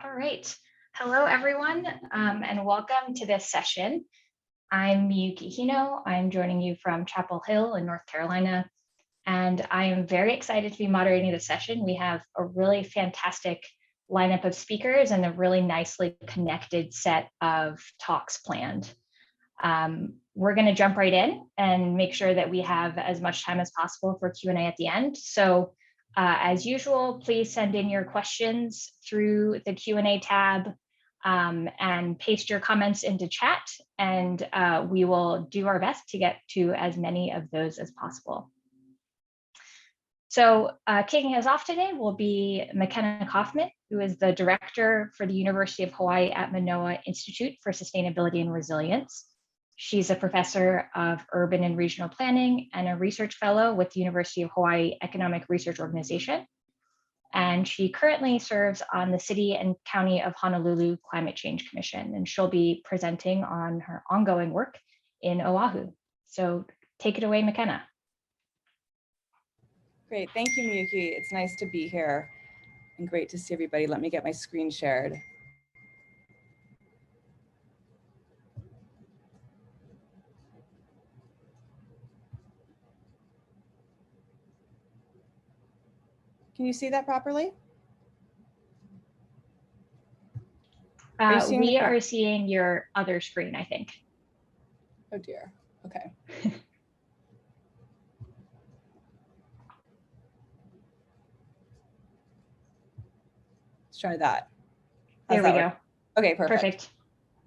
All right. Hello, everyone, and welcome to this session. I'm Miyuki Hino. I'm joining you from Chapel Hill in North Carolina, and I am very excited to be moderating this session. We have a really fantastic lineup of speakers and a really nicely connected set of talks planned. We're going to jump right in and make sure that we have as much time as possible for Q&A at the end. So as usual, please send in your questions through the Q&A tab and paste your comments into chat, and we will do our best to get to as many of those as possible. So kicking us off today will be Makena Coffman, who is the director for the University of Hawaii at Manoa Institute for Sustainability and Resilience. She's a professor of urban and regional planning and a research fellow with the University of Hawaii Economic Research Organization. And she currently serves on the City and County of Honolulu Climate Change Commission, and she'll be presenting on her ongoing work in Oahu. So take it away, Makena. Great, thank you, Miyuki. It's nice to be here and great to see everybody. Let me get my screen shared. Can you see that properly? We are seeing your other screen, I think. Oh dear, okay. Let's try that. There we go. Okay, perfect.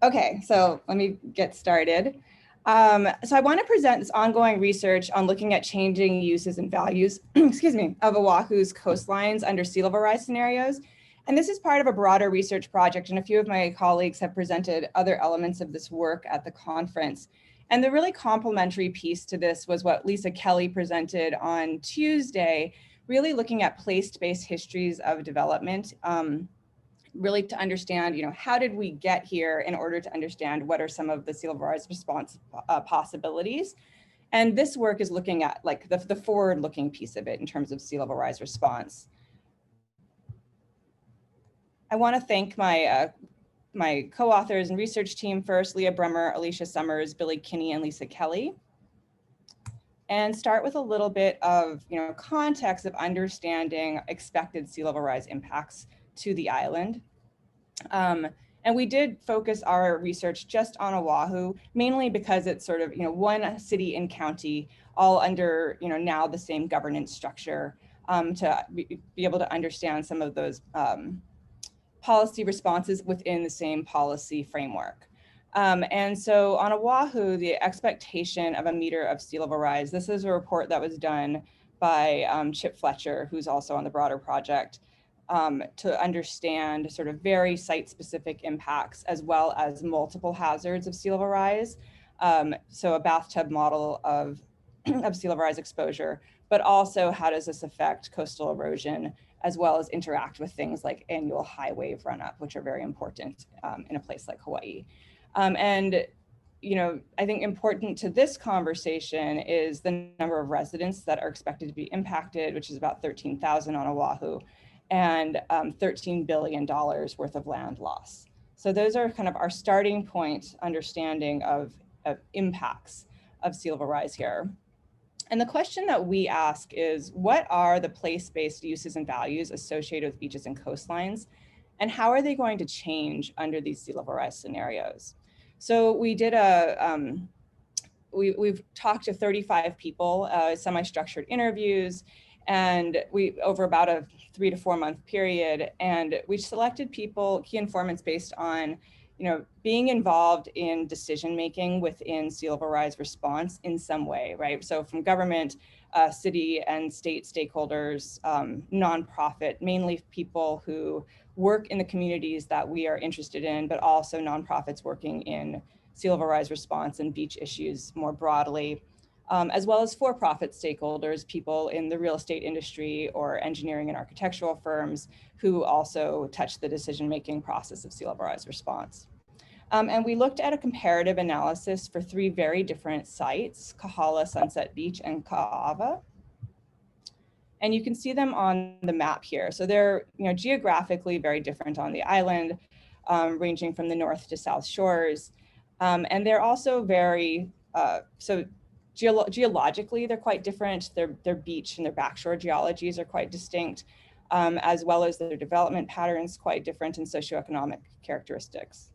Okay, so let me get started. So I want to present this ongoing research on looking at changing uses and values, excuse me, of Oahu's coastlines under sea level rise scenarios. And this is part of a broader research project, and a few of my colleagues have presented other elements of this work at the conference. And the really complementary piece to this was what Lisa Kelly presented on Tuesday, really looking at place-based histories of development, really to understand, how did we get here in order to understand what are some of the sea level rise response possibilities. And this work is looking at like the forward-looking piece of it in terms of sea level rise response. I want to thank my my co-authors and research team first, Leah Bremer, Alicia Summers, Billy Kinney, and Lisa Kelly. And start with a little bit of context of understanding expected sea level rise impacts to the island. And we did focus our research just on Oahu, mainly because it's sort of one city and county, all under now the same governance structure, to be able to understand some of those policy responses within the same policy framework. And so on Oahu, the expectation of a meter of sea level rise, this is a report that was done by Chip Fletcher, who's also on the broader project, to understand sort of very site-specific impacts as well as multiple hazards of sea level rise. So a bathtub model of sea level rise exposure, but also how does this affect coastal erosion, as well as interact with things like annual high wave run-up, which are very important in a place like Hawaii. And I think important to this conversation is the number of residents that are expected to be impacted, which is about 13,000 on Oahu, and $13 billion worth of land loss. So those are kind of our starting point understanding of impacts of sea level rise here. And the question that we ask is, what are the place-based uses and values associated with beaches and coastlines? And how are they going to change under these sea level rise scenarios? So we did we've talked to 35 people, semi-structured interviews, and over about a 3 to 4 month period, and we selected people, key informants, based on being involved in decision making within sea level rise response in some way, right? So from government, city and state stakeholders, nonprofit, mainly people who work in the communities that we are interested in, but also nonprofits working in sea level rise response and beach issues more broadly, as well as for-profit stakeholders, people in the real estate industry or engineering and architectural firms who also touch the decision-making process of sea level rise response. And we looked at a comparative analysis for 3 very different sites, Kahala, Sunset Beach, and Ka'ava. And you can see them on the map here. So they're geographically very different on the island, ranging from the north to south shores. And they're also very, geologically, they're quite different. Their beach and their backshore geologies are quite distinct, as well as their development patterns quite different and socioeconomic characteristics.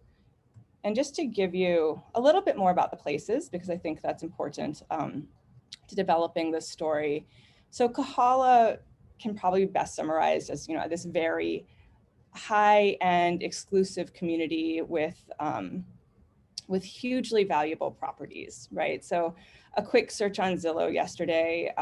And just to give you a little bit more about the places, because I think that's important to developing this story. So Kahala can probably be best summarized as this very high-end exclusive community with hugely valuable properties, right? So a quick search on Zillow yesterday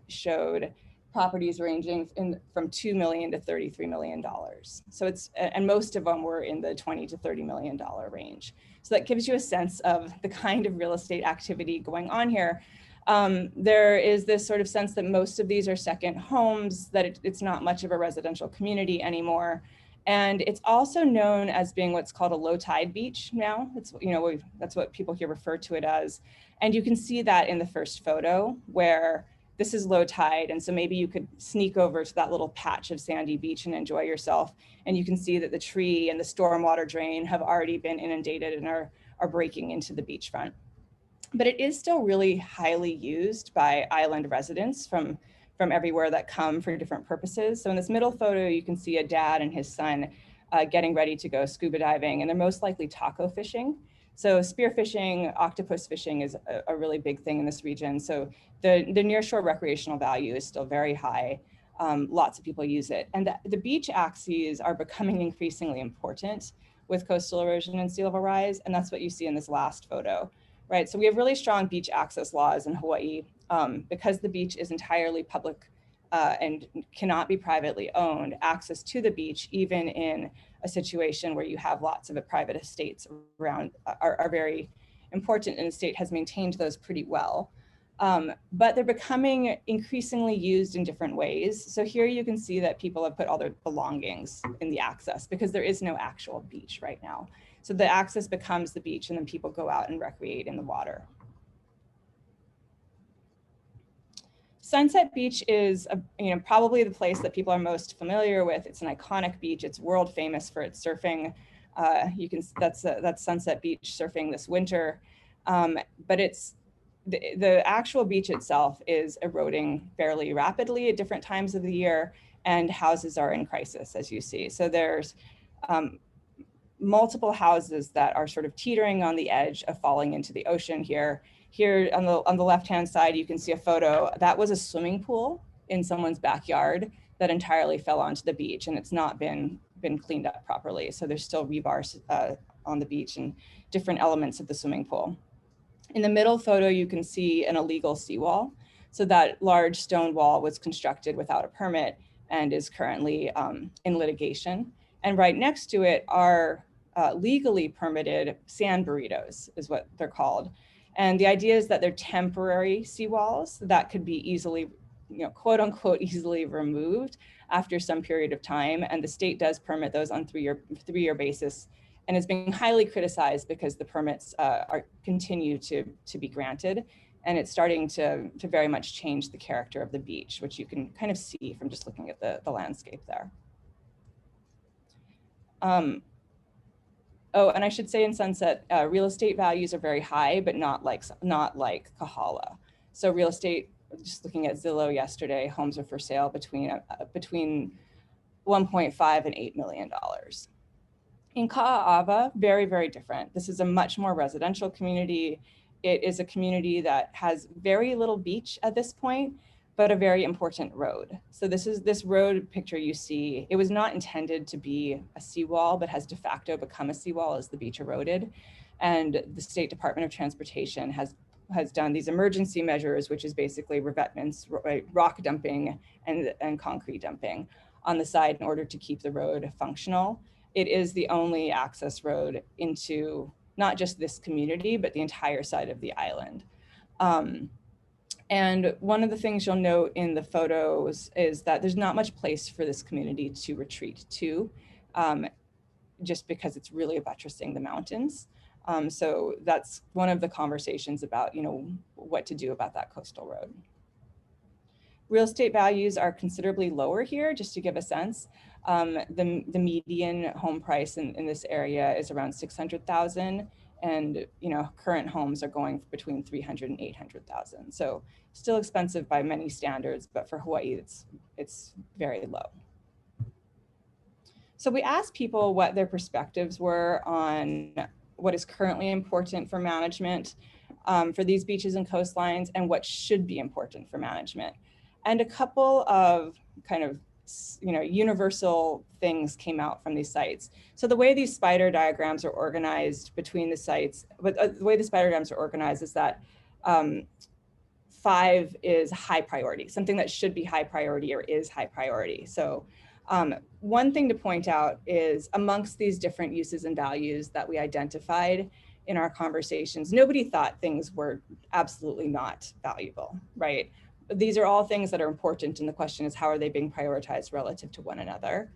showed properties ranging from $2 million to $33 million. So and most of them were in the $20 to $30 million range. So that gives you a sense of the kind of real estate activity going on here. There is this sort of sense that most of these are second homes, that it's not much of a residential community anymore. And it's also known as being what's called a low tide beach now. It's, that's what people here refer to it as. And you can see that in the first photo where this is low tide. And so maybe you could sneak over to that little patch of sandy beach and enjoy yourself. And you can see that the tree and the stormwater drain have already been inundated and are breaking into the beachfront. But it is still really highly used by island residents from everywhere that come for different purposes. So in this middle photo, you can see a dad and his son getting ready to go scuba diving, and they're most likely taco fishing. So spearfishing, octopus fishing is a really big thing in this region. So the nearshore recreational value is still very high. Lots of people use it. And the beach axes are becoming increasingly important with coastal erosion and sea level rise. And that's what you see in this last photo, right? So we have really strong beach access laws in Hawaii because the beach is entirely public and cannot be privately owned. Access to the beach, even in a situation where you have lots of private estates around, are very important, and the state has maintained those pretty well. But they're becoming increasingly used in different ways. So here you can see that people have put all their belongings in the access because there is no actual beach right now. So the access becomes the beach, and then people go out and recreate in the water. Sunset Beach is probably the place that people are most familiar with. It's an iconic beach. It's world famous for its surfing. That's Sunset Beach surfing this winter. But it's the actual beach itself is eroding fairly rapidly at different times of the year, and houses are in crisis, as you see. So there's multiple houses that are sort of teetering on the edge of falling into the ocean here. Here on the left-hand side, you can see a photo. That was a swimming pool in someone's backyard that entirely fell onto the beach, and it's not been cleaned up properly. So there's still rebars on the beach and different elements of the swimming pool. In the middle photo, you can see an illegal seawall. So that large stone wall was constructed without a permit and is currently in litigation. And right next to it are legally permitted sand burritos, is what they're called. And the idea is that they're temporary seawalls that could be easily, quote unquote, easily removed after some period of time. And the state does permit those on three-year basis. And it's being highly criticized because the permits continue to be granted. And it's starting to very much change the character of the beach, which you can kind of see from just looking at the landscape there. Oh, and I should say in Sunset, real estate values are very high, but not like Kahala. So real estate, just looking at Zillow yesterday, homes are for sale between 1.5 and $8 million. In Ka'ava, very, very different. This is a much more residential community. It is a community that has very little beach at this point, but a very important road. So this road picture you see, it was not intended to be a seawall, but has de facto become a seawall as the beach eroded. And the State Department of Transportation has done these emergency measures, which is basically revetments, rock dumping and concrete dumping on the side in order to keep the road functional. It is the only access road into not just this community, but the entire side of the island. And one of the things you'll note in the photos is that there's not much place for this community to retreat to, just because it's really buttressing the mountains. So that's one of the conversations about, what to do about that coastal road. Real estate values are considerably lower here, just to give a sense. The median home price in this area is around 600,000, and current homes are going between 300 and 800,000. So still expensive by many standards, but for Hawaii, it's very low. So we asked people what their perspectives were on what is currently important for management for these beaches and coastlines, and what should be important for management. And a couple of kind of universal things came out from these sites. So the way these spider diagrams are organized between the sites, but the way the spider diagrams are organized is that 5 is high priority, something that should be high priority or is high priority. So one thing to point out is amongst these different uses and values that we identified in our conversations, nobody thought things were absolutely not valuable, right? These are all things that are important, and the question is, how are they being prioritized relative to one another?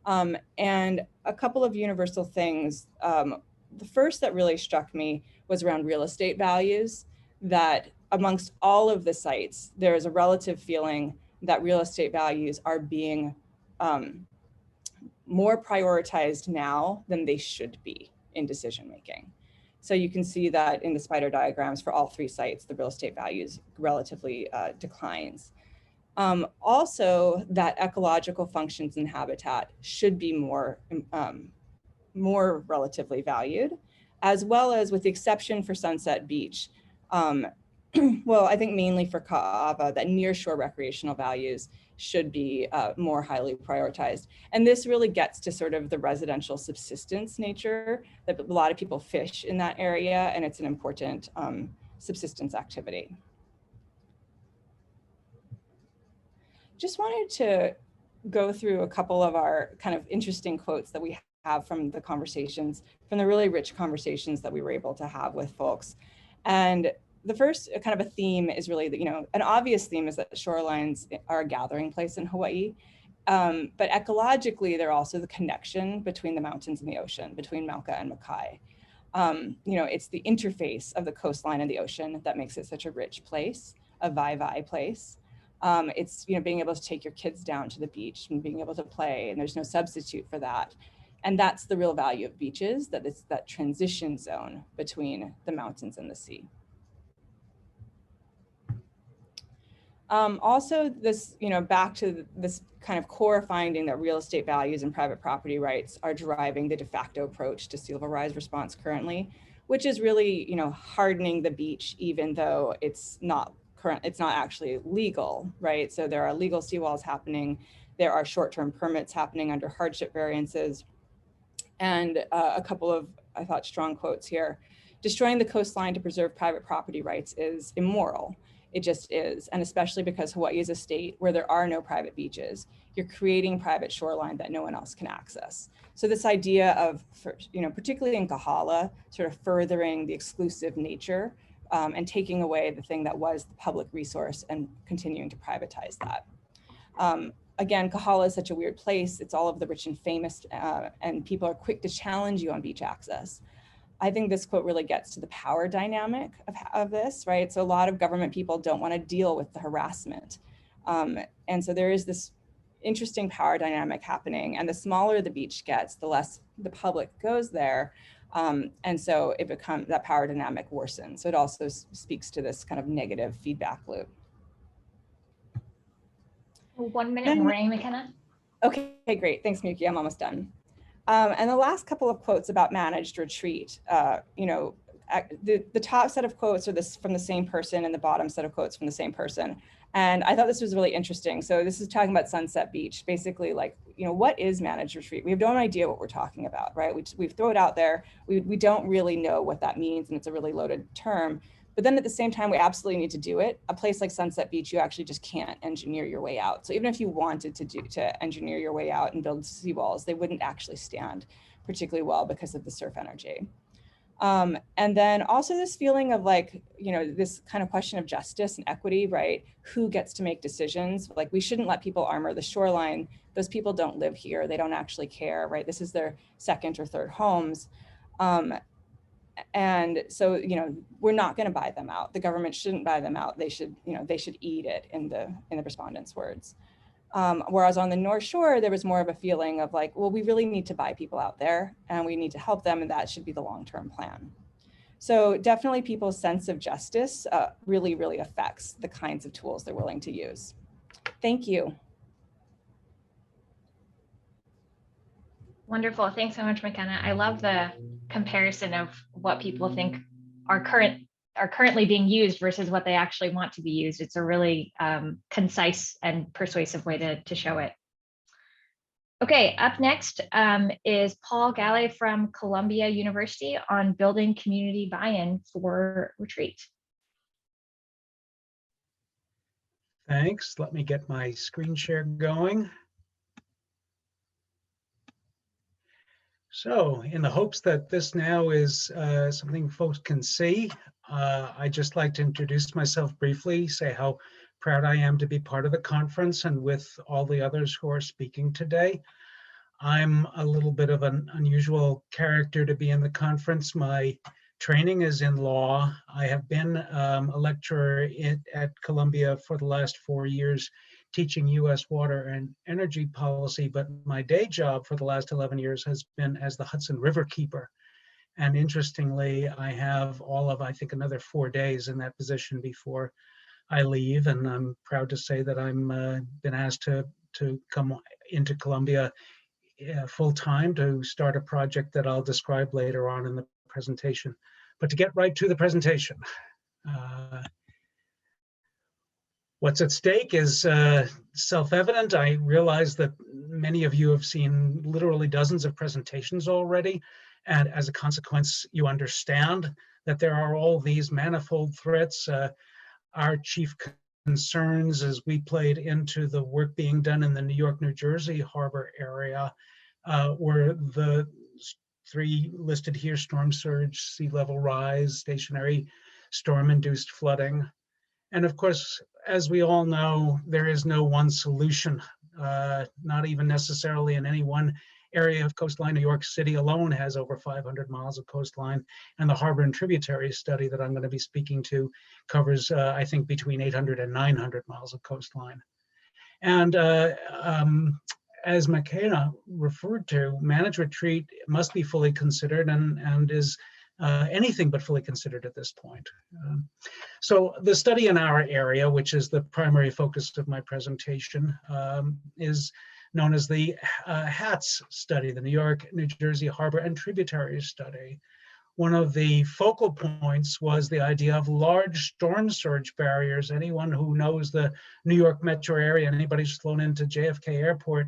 And a couple of universal things. The first that really struck me was around real estate values, that amongst all of the sites, there is a relative feeling that real estate values are being more prioritized now than they should be in decision making. So you can see that in the spider diagrams for all 3 sites, the real estate values relatively declines. Also, that ecological functions and habitat should be more relatively valued, as well as, with the exception for Sunset Beach, well, I think mainly for Ka'ava, that nearshore recreational values should be more highly prioritized. And this really gets to sort of the residential subsistence nature, that a lot of people fish in that area, and it's an important subsistence activity. Just wanted to go through a couple of our kind of interesting quotes that we have from the conversations, from the really rich conversations that we were able to have with folks. And the first kind of a theme is really that, an obvious theme is that shorelines are a gathering place in Hawaii. But ecologically, they're also the connection between the mountains and the ocean, between Mauka and Makai. It's the interface of the coastline and the ocean that makes it such a rich place, a vai-vai place. It's being able to take your kids down to the beach and being able to play, and there's no substitute for that. And that's the real value of beaches, that it's that transition zone between the mountains and the sea. Also, this, back to this kind of core finding that real estate values and private property rights are driving the de facto approach to sea level rise response currently, which is really, hardening the beach, even though it's not actually legal, right? So there are legal seawalls happening. There are short-term permits happening under hardship variances. And a couple of, I thought, strong quotes here. Destroying the coastline to preserve private property rights is immoral. It just is, and especially because Hawaii is a state where there are no private beaches. You're creating private shoreline that no one else can access. So this idea of, particularly in Kahala, sort of furthering the exclusive nature and taking away the thing that was the public resource and continuing to privatize that. Again, Kahala is such a weird place. It's all of the rich and famous, and people are quick to challenge you on beach access. I think this quote really gets to the power dynamic of this, right? So a lot of government people don't want to deal with the harassment. And so there is this interesting power dynamic happening, and the smaller the beach gets, the less the public goes there. And so it becomes, that power dynamic worsens. So it also speaks to this kind of negative feedback loop. 1 minute warning, Makena. Okay, great. Thanks, Miyuki. I'm almost done. And the last couple of quotes about managed retreat, the top set of quotes are from the same person, and the bottom set of quotes from the same person. And I thought this was really interesting. So this is talking about Sunset Beach, basically, like, what is managed retreat? We have no idea what we're talking about, right? We throw it out there. We don't really know what that means, and it's a really loaded term. But then at the same time, we absolutely need to do it. A place like Sunset Beach, you actually just can't engineer your way out. So even if you wanted to engineer your way out and build seawalls, they wouldn't actually stand particularly well because of the surf energy. And then also this feeling of, like, this kind of question of justice and equity, right? Who gets to make decisions? Like, we shouldn't let people armor the shoreline. Those people don't live here. They don't actually care, right? This is their second or third homes. And so, we're not going to buy them out. The government shouldn't buy them out. They should, they should eat it, in the respondents' words. Whereas on the North Shore, there was more of a feeling of like, well, we really need to buy people out there and we need to help them, and that should be the long-term plan. So definitely people's sense of justice really, really affects the kinds of tools they're willing to use. Thank you. Wonderful. Thanks so much, Makena. I love the comparison of what people think are currently being used versus what they actually want to be used. It's a really concise and persuasive way to show it. Okay, up next is Paul Gallay from Columbia University on building community buy-in for retreat. Thanks. Let me get my screen share going. So in the hopes that this now is something folks can see, I'd just like to introduce myself briefly, say how proud I am to be part of the conference and with all the others who are speaking today. I'm a little bit of an unusual character to be in the conference. My training is in law. I have been a lecturer at Columbia for the last 4 years, teaching US water and energy policy, but my day job for the last 11 years has been as the Hudson Riverkeeper. And interestingly, I have all of, I think, another 4 days in that position before I leave. And I'm proud to say that I'm been asked to come into Columbia full-time to start a project that I'll describe later on in the presentation. But to get right to the presentation, what's at stake is self-evident. I realize that many of you have seen literally dozens of presentations already, and as a consequence, you understand that there are all these manifold threats. Our chief concerns as we played into the work being done in the New York, New Jersey harbor area were the 3 listed here: storm surge, sea level rise, stationary storm-induced flooding. And of course, as we all know, there is no one solution, not even necessarily in any one area of coastline. New York City alone has over 500 miles of coastline, and the harbor and tributary study that I'm going to be speaking to covers, I think, between 800 and 900 miles of coastline. And as Makena referred to, managed retreat must be fully considered and is anything but fully considered at this point. So the study in our area, which is the primary focus of my presentation, is known as the HATS study, the New York, New Jersey Harbor and Tributaries Study. One of the focal points was the idea of large storm surge barriers. Anyone who knows the New York metro area, anybody who's flown into JFK Airport,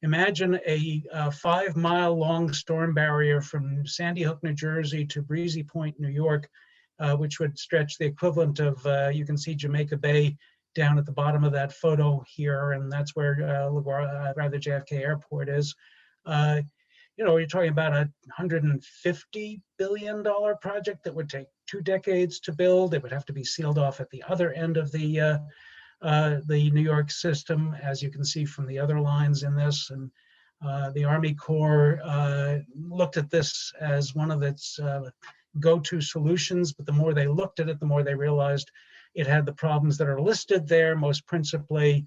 imagine a 5-mile long storm barrier from Sandy Hook, New Jersey to Breezy Point, New York, which would stretch the equivalent of, you can see Jamaica Bay down at the bottom of that photo here, and that's where JFK Airport is. You're talking about a $150 billion project that would take 2 decades to build. It would have to be sealed off at the other end of the New York system, as you can see from the other lines in this. And the Army Corps looked at this as one of its go-to solutions, but the more they looked at it, the more they realized it had the problems that are listed there, most principally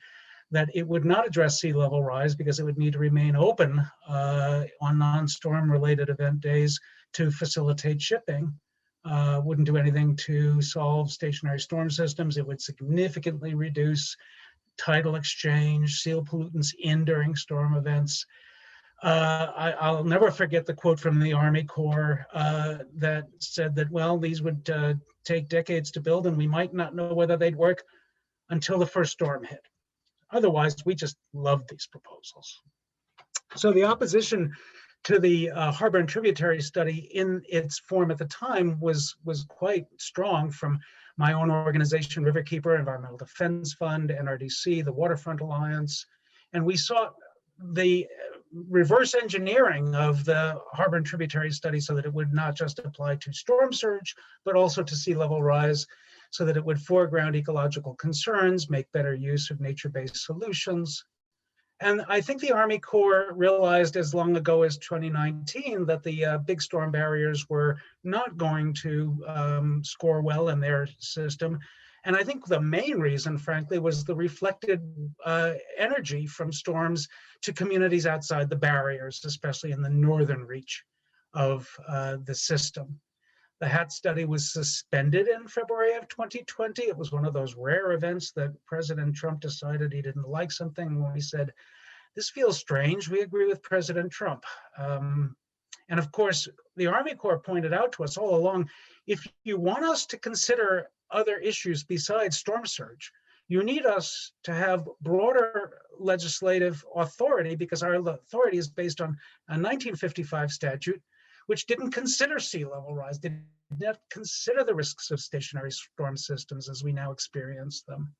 that it would not address sea level rise because it would need to remain open on non-storm related event days to facilitate shipping. Wouldn't do anything to solve stationary storm systems. It would significantly reduce tidal exchange, seal pollutants in during storm events. I'll never forget the quote from the Army Corps that said that, well, these would take decades to build and we might not know whether they'd work until the first storm hit. Otherwise, we just love these proposals. So the opposition to the harbor and tributary study in its form at the time was quite strong from my own organization, Riverkeeper, Environmental Defense Fund, NRDC, the Waterfront Alliance, and we sought the reverse engineering of the harbor and tributary study so that it would not just apply to storm surge, but also to sea level rise, so that it would foreground ecological concerns, make better use of nature-based solutions, And I think the Army Corps realized as long ago as 2019 that the big storm barriers were not going to score well in their system. And I think the main reason, frankly, was the reflected energy from storms to communities outside the barriers, especially in the northern reach of the system. The HAT study was suspended in February of 2020. It was one of those rare events that President Trump decided he didn't like something when he said, "This feels strange. We agree with President Trump." And of course, the Army Corps pointed out to us all along, if you want us to consider other issues besides storm surge, you need us to have broader legislative authority, because our authority is based on a 1955 statute which didn't consider sea level rise, did not consider the risks of stationary storm systems as we now experience them.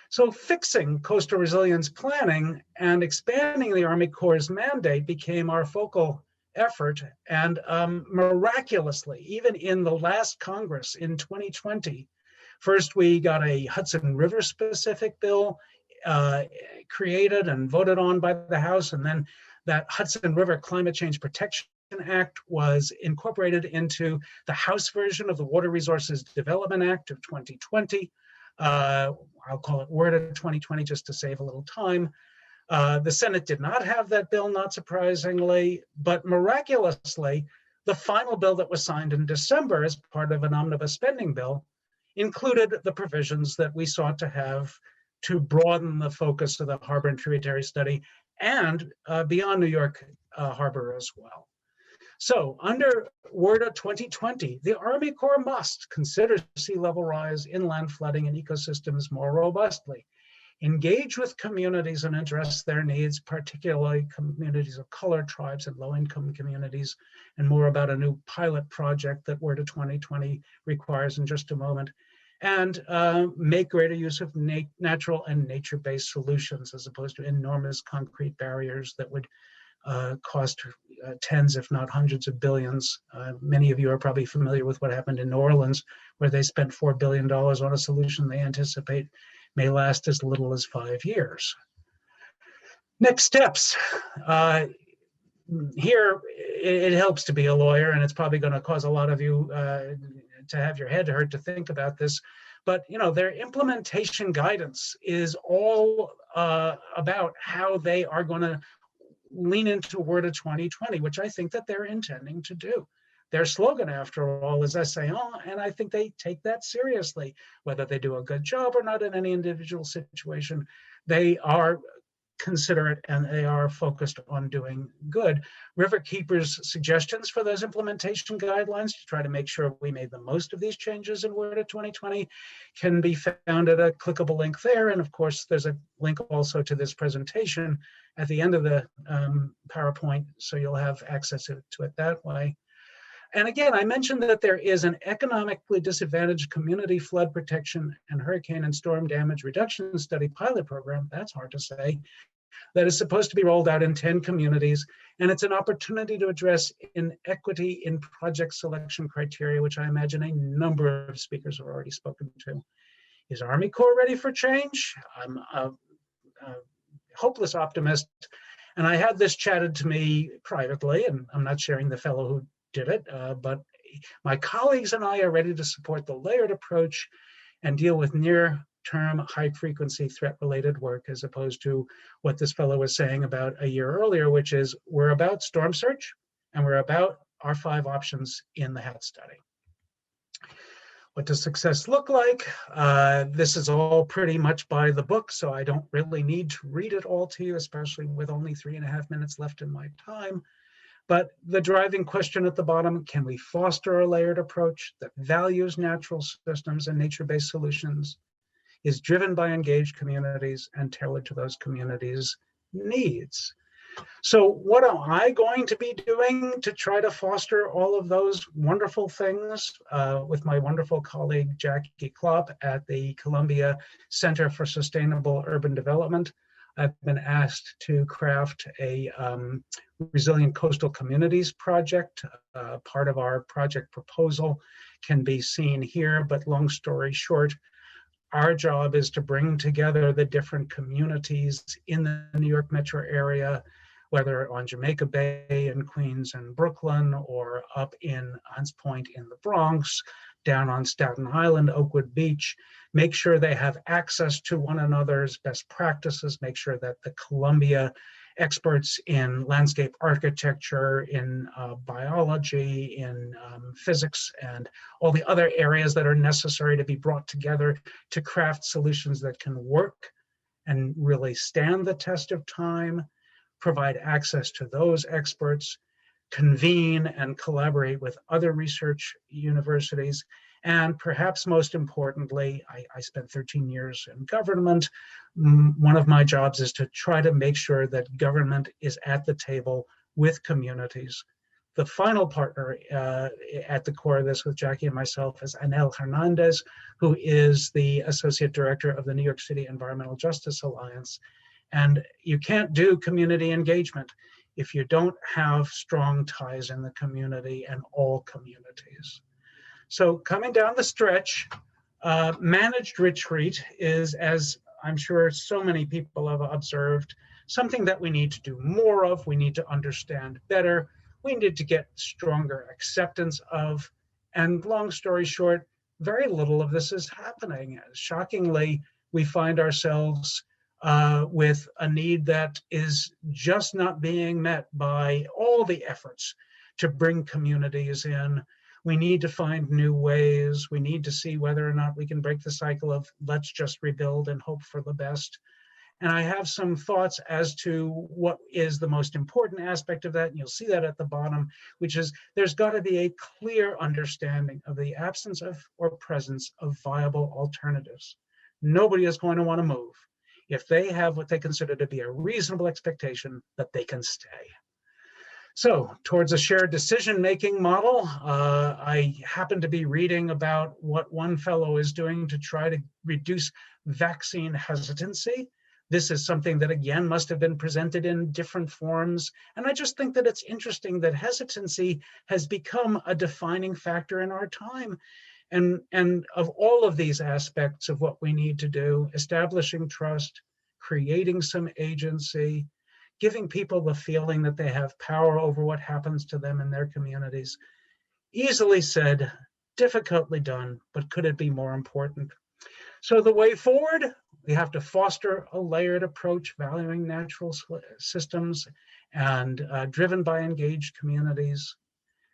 So fixing coastal resilience planning and expanding the Army Corps' mandate became our focal effort. And miraculously, even in the last Congress in 2020, first we got a Hudson River specific bill created and voted on by the House, and then that Hudson River Climate Change Protection Act was incorporated into the House version of the Water Resources Development Act of 2020. I'll call it WRDA 2020 just to save a little time. The Senate did not have that bill, not surprisingly, but miraculously, the final bill that was signed in December as part of an omnibus spending bill included the provisions that we sought to have to broaden the focus of the harbor and tributary study and beyond New York Harbor as well. So under WRDA 2020, the Army Corps must consider sea level rise, inland flooding, and ecosystems more robustly, engage with communities and address their needs, particularly communities of color, tribes, and low-income communities, and more about a new pilot project that WRDA 2020 requires in just a moment, and make greater use of natural and nature-based solutions as opposed to enormous concrete barriers that would cost tens, if not hundreds of billions. Many of you are probably familiar with what happened in New Orleans, where they spent $4 billion on a solution they anticipate may last as little as 5 years. Next steps. Here, it helps to be a lawyer, and it's probably going to cause a lot of you to have your head hurt to think about this. But their implementation guidance is all about how they are going to lean into WRDA 2020, which I think that they're intending to do. Their slogan, after all, is essayant, and I think they take that seriously. Whether they do a good job or not in any individual situation, they are considerate and they are focused on doing good. Riverkeeper's suggestions for those implementation guidelines to try to make sure we made the most of these changes in WRDA 2020 can be found at a clickable link there. And of course, there's a link also to this presentation at the end of the PowerPoint, so you'll have access to it that way. And again, I mentioned that there is an economically disadvantaged community flood protection and hurricane and storm damage reduction study pilot program, that's hard to say, that is supposed to be rolled out in 10 communities. And it's an opportunity to address inequity in project selection criteria, which I imagine a number of speakers have already spoken to. Is Army Corps ready for change? I'm a hopeless optimist. And I had this chatted to me privately, and I'm not sharing the fellow who did it, but my colleagues and I are ready to support the layered approach and deal with near-term, high-frequency threat-related work, as opposed to what this fellow was saying about a year earlier, which is we're about storm search and we're about our 5 options in the HAT study. What does success look like? This is all pretty much by the book, so I don't really need to read it all to you, especially with only 3.5 minutes left in my time. But the driving question at the bottom, can we foster a layered approach that values natural systems and nature-based solutions, is driven by engaged communities and tailored to those communities' needs? So what am I going to be doing to try to foster all of those wonderful things with my wonderful colleague, Jackie Klopp at the Columbia Center for Sustainable Urban Development? I've been asked to craft a resilient coastal communities project. Part of our project proposal can be seen here, but long story short, our job is to bring together the different communities in the New York metro area, whether on Jamaica Bay in Queens and Brooklyn, or up in Hunts Point in the Bronx, down on Staten Island, Oakwood Beach, make sure they have access to one another's best practices, make sure that the Columbia experts in landscape architecture, in biology, in physics, and all the other areas that are necessary to be brought together to craft solutions that can work and really stand the test of time, provide access to those experts, convene and collaborate with other research universities. And perhaps most importantly, I spent 13 years in government. One of my jobs is to try to make sure that government is at the table with communities. The final partner at the core of this with Jackie and myself is Anel Hernandez, who is the Associate Director of the New York City Environmental Justice Alliance. And you can't do community engagement if you don't have strong ties in the community and all communities. So coming down the stretch, managed retreat is, as I'm sure so many people have observed, something that we need to do more of, we need to understand better, we need to get stronger acceptance of, and long story short, very little of this is happening. Shockingly, we find ourselves with a need that is just not being met by all the efforts to bring communities in. We need to find new ways. We need to see whether or not we can break the cycle of let's just rebuild and hope for the best. And I have some thoughts as to what is the most important aspect of that. And you'll see that at the bottom, which is there's got to be a clear understanding of the absence of or presence of viable alternatives. Nobody is going to want to move if they have what they consider to be a reasonable expectation that they can stay. So towards a shared decision-making model, I happen to be reading about what one fellow is doing to try to reduce vaccine hesitancy. This is something that, again, must have been presented in different forms. And I just think that it's interesting that hesitancy has become a defining factor in our time. And of all of these aspects of what we need to do, establishing trust, creating some agency, giving people the feeling that they have power over what happens to them in their communities. Easily said, difficultly done, but could it be more important? So the way forward, we have to foster a layered approach, valuing natural systems and driven by engaged communities.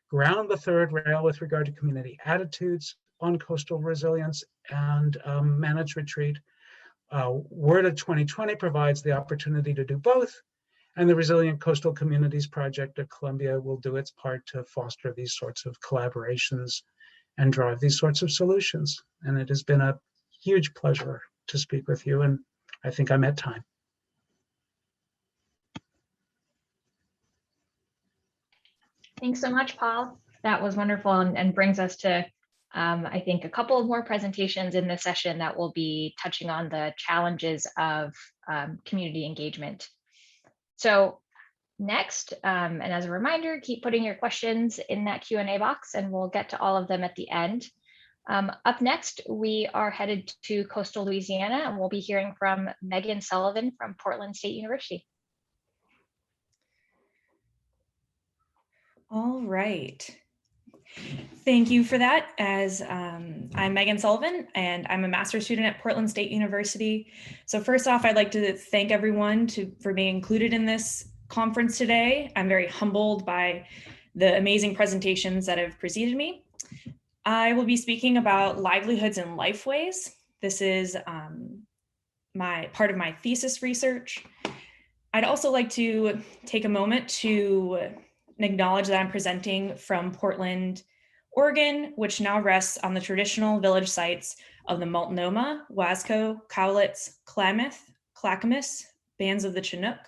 Ground the third rail with regard to community attitudes on coastal resilience and managed retreat. Word of 2020 provides the opportunity to do both. And the Resilient Coastal Communities Project at Columbia will do its part to foster these sorts of collaborations and drive these sorts of solutions. And it has been a huge pleasure to speak with you, and I think I'm at time. Thanks so much, Paul. That was wonderful and brings us to, I think, a couple of more presentations in this session that will be touching on the challenges of community engagement. So next, and as a reminder, keep putting your questions in that Q&A box and we'll get to all of them at the end. Up next, we are headed to coastal Louisiana and we'll be hearing from Meghan Sullivan from Portland State University. All right. Thank you for that. As I'm Meghan Sullivan and I'm a master's student at Portland State University. So first off, I'd like to thank everyone for being included in this conference today. I'm very humbled by the amazing presentations that have preceded me. I will be speaking about livelihoods and lifeways. This is part of my thesis research. I'd also like to take a moment to acknowledge that I'm presenting from Portland, Oregon, which now rests on the traditional village sites of the Multnomah, Wasco, Cowlitz, Klamath, Clackamas, bands of the Chinook,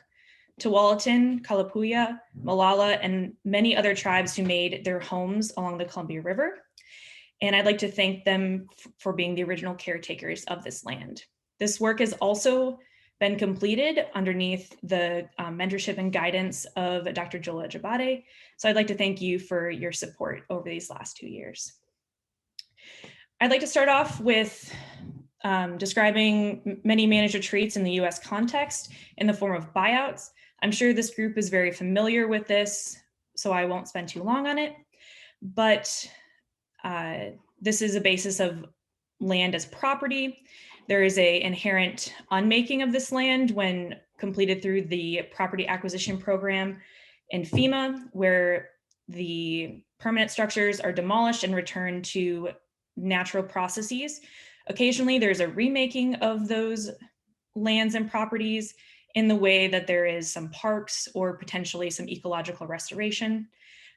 Tualatin, Kalapuya, Molalla, and many other tribes who made their homes along the Columbia River. And I'd like to thank them for being the original caretakers of this land. This work has also been completed underneath the mentorship and guidance of Dr. Jola Jabade. So I'd like to thank you for your support over these last 2 years. I'd like to start off with describing many managed retreats in the US context in the form of buyouts. I'm sure this group is very familiar with this, so I won't spend too long on it, but this is a basis of land as property. There is an inherent unmaking of this land when completed through the property acquisition program in FEMA, where the permanent structures are demolished and returned to natural processes. Occasionally, there's a remaking of those lands and properties in the way that there is some parks or potentially some ecological restoration.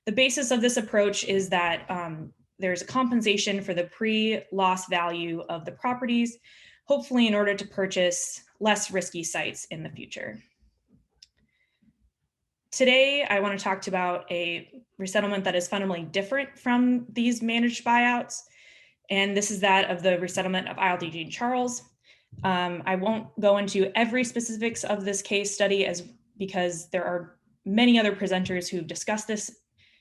The basis of this approach is that there's a compensation for the pre-loss value of the properties, hopefully in order to purchase less risky sites in the future. Today, I want to talk about a resettlement that is fundamentally different from these managed buyouts, and this is that of the resettlement of Isle de Jean Charles. I won't go into every specifics of this case study because there are many other presenters who've discussed this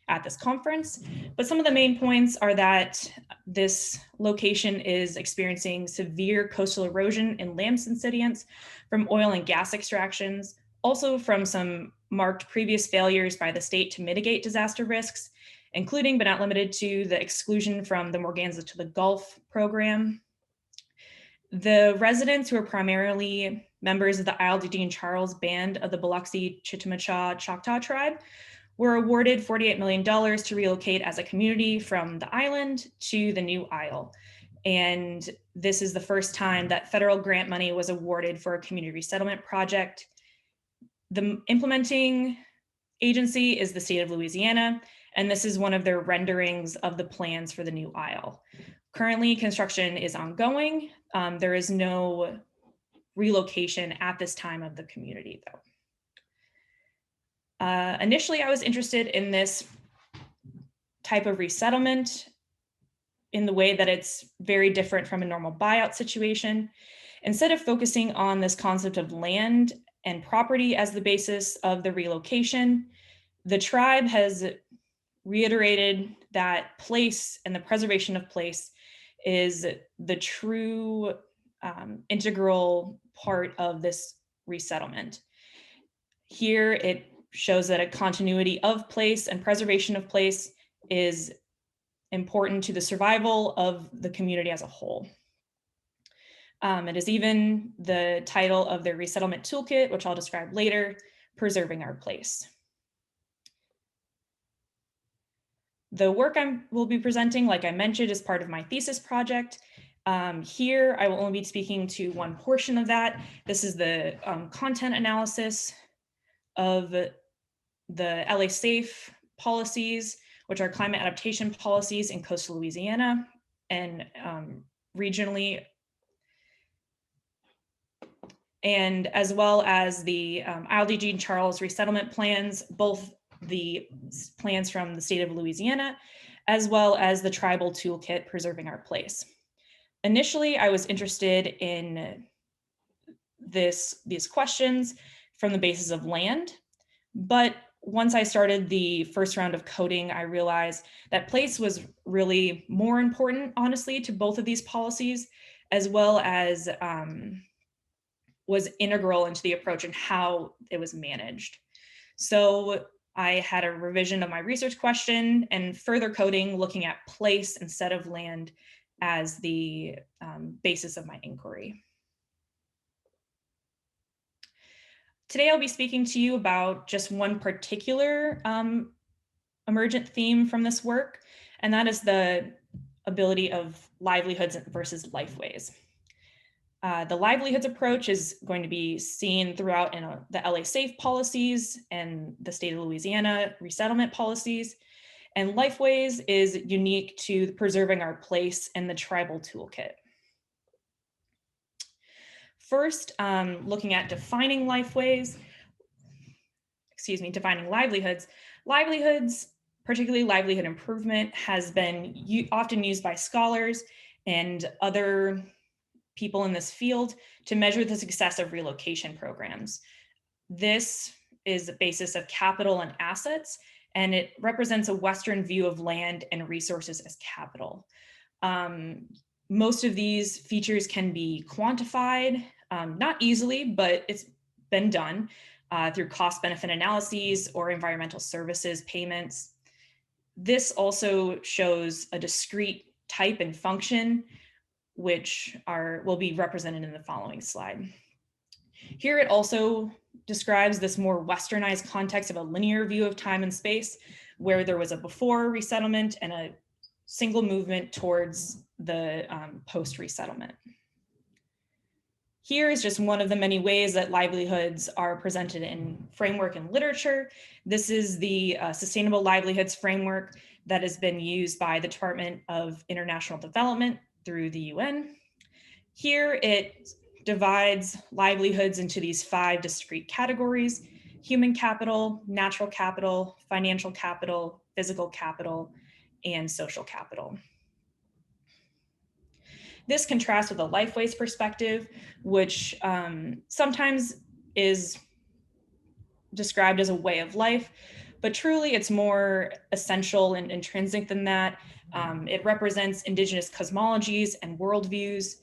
at this conference, but some of the main points are that this location is experiencing severe coastal erosion and land subsidence from oil and gas extractions, also from some marked previous failures by the state to mitigate disaster risks, including but not limited to the exclusion from the Morganza to the Gulf program. The residents, who are primarily members of the Isle de Jean Charles band of the Biloxi Chitimacha Choctaw tribe, were awarded $48 million to relocate as a community from the island to the new Isle. And this is the first time that federal grant money was awarded for a community resettlement project. The implementing agency is the state of Louisiana, and this is one of their renderings of the plans for the new Isle. Currently, construction is ongoing. There is no relocation at this time of the community, though. Initially, I was interested in this type of resettlement in the way that it's very different from a normal buyout situation. Instead of focusing on this concept of land and property as the basis of the relocation, the tribe has reiterated that place and the preservation of place is the true integral part of this resettlement. Here, it shows that a continuity of place and preservation of place is important to the survival of the community as a whole. It is even the title of their resettlement toolkit, which I'll describe later, Preserving Our Place. The work I will be presenting, like I mentioned, is part of my thesis project. Here, I will only be speaking to one portion of that. This is the content analysis of the LA Safe policies, which are climate adaptation policies in coastal Louisiana and regionally, and as well as the Isle de Jean Charles resettlement plans, both the plans from the state of Louisiana, as well as the tribal toolkit, Preserving Our Place. Initially, I was interested in these questions from the basis of land, but once I started the first round of coding, I realized that place was really more important, honestly, to both of these policies, as well as was integral into the approach and how it was managed. So I had a revision of my research question and further coding looking at place instead of land as the basis of my inquiry. Today, I'll be speaking to you about just one particular emergent theme from this work, and that is the ability of livelihoods versus lifeways. The livelihoods approach is going to be seen throughout in the LA Safe policies and the state of Louisiana resettlement policies, and lifeways is unique to Preserving Our Place and the tribal toolkit. First, looking at defining livelihoods. Livelihoods, particularly livelihood improvement, has been often used by scholars and other people in this field to measure the success of relocation programs. This is the basis of capital and assets, and it represents a Western view of land and resources as capital. Most of these features can be quantified, not easily, but it's been done through cost-benefit analyses or environmental services payments. This also shows a discrete type and function, which will be represented in the following slide. Here it also describes this more westernized context of a linear view of time and space, where there was a before resettlement and a single movement towards the post-resettlement. Here is just one of the many ways that livelihoods are presented in framework and literature. This is the Sustainable Livelihoods Framework that has been used by the Department of International Development through the UN. Here it divides livelihoods into these 5 discrete categories: human capital, natural capital, financial capital, physical capital, and social capital. This contrasts with a Lifeways perspective, which sometimes is described as a way of life, but truly it's more essential and intrinsic than that. It represents indigenous cosmologies and worldviews.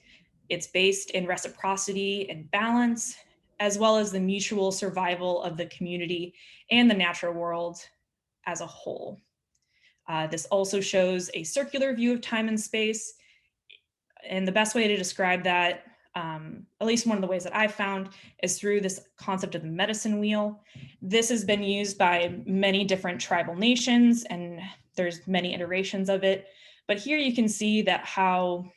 It's based in reciprocity and balance, as well as the mutual survival of the community and the natural world as a whole. This also shows a circular view of time and space. And the best way to describe that, at least one of the ways that I've found, is through this concept of the medicine wheel. This has been used by many different tribal nations, and there's many iterations of it. But here you can see that how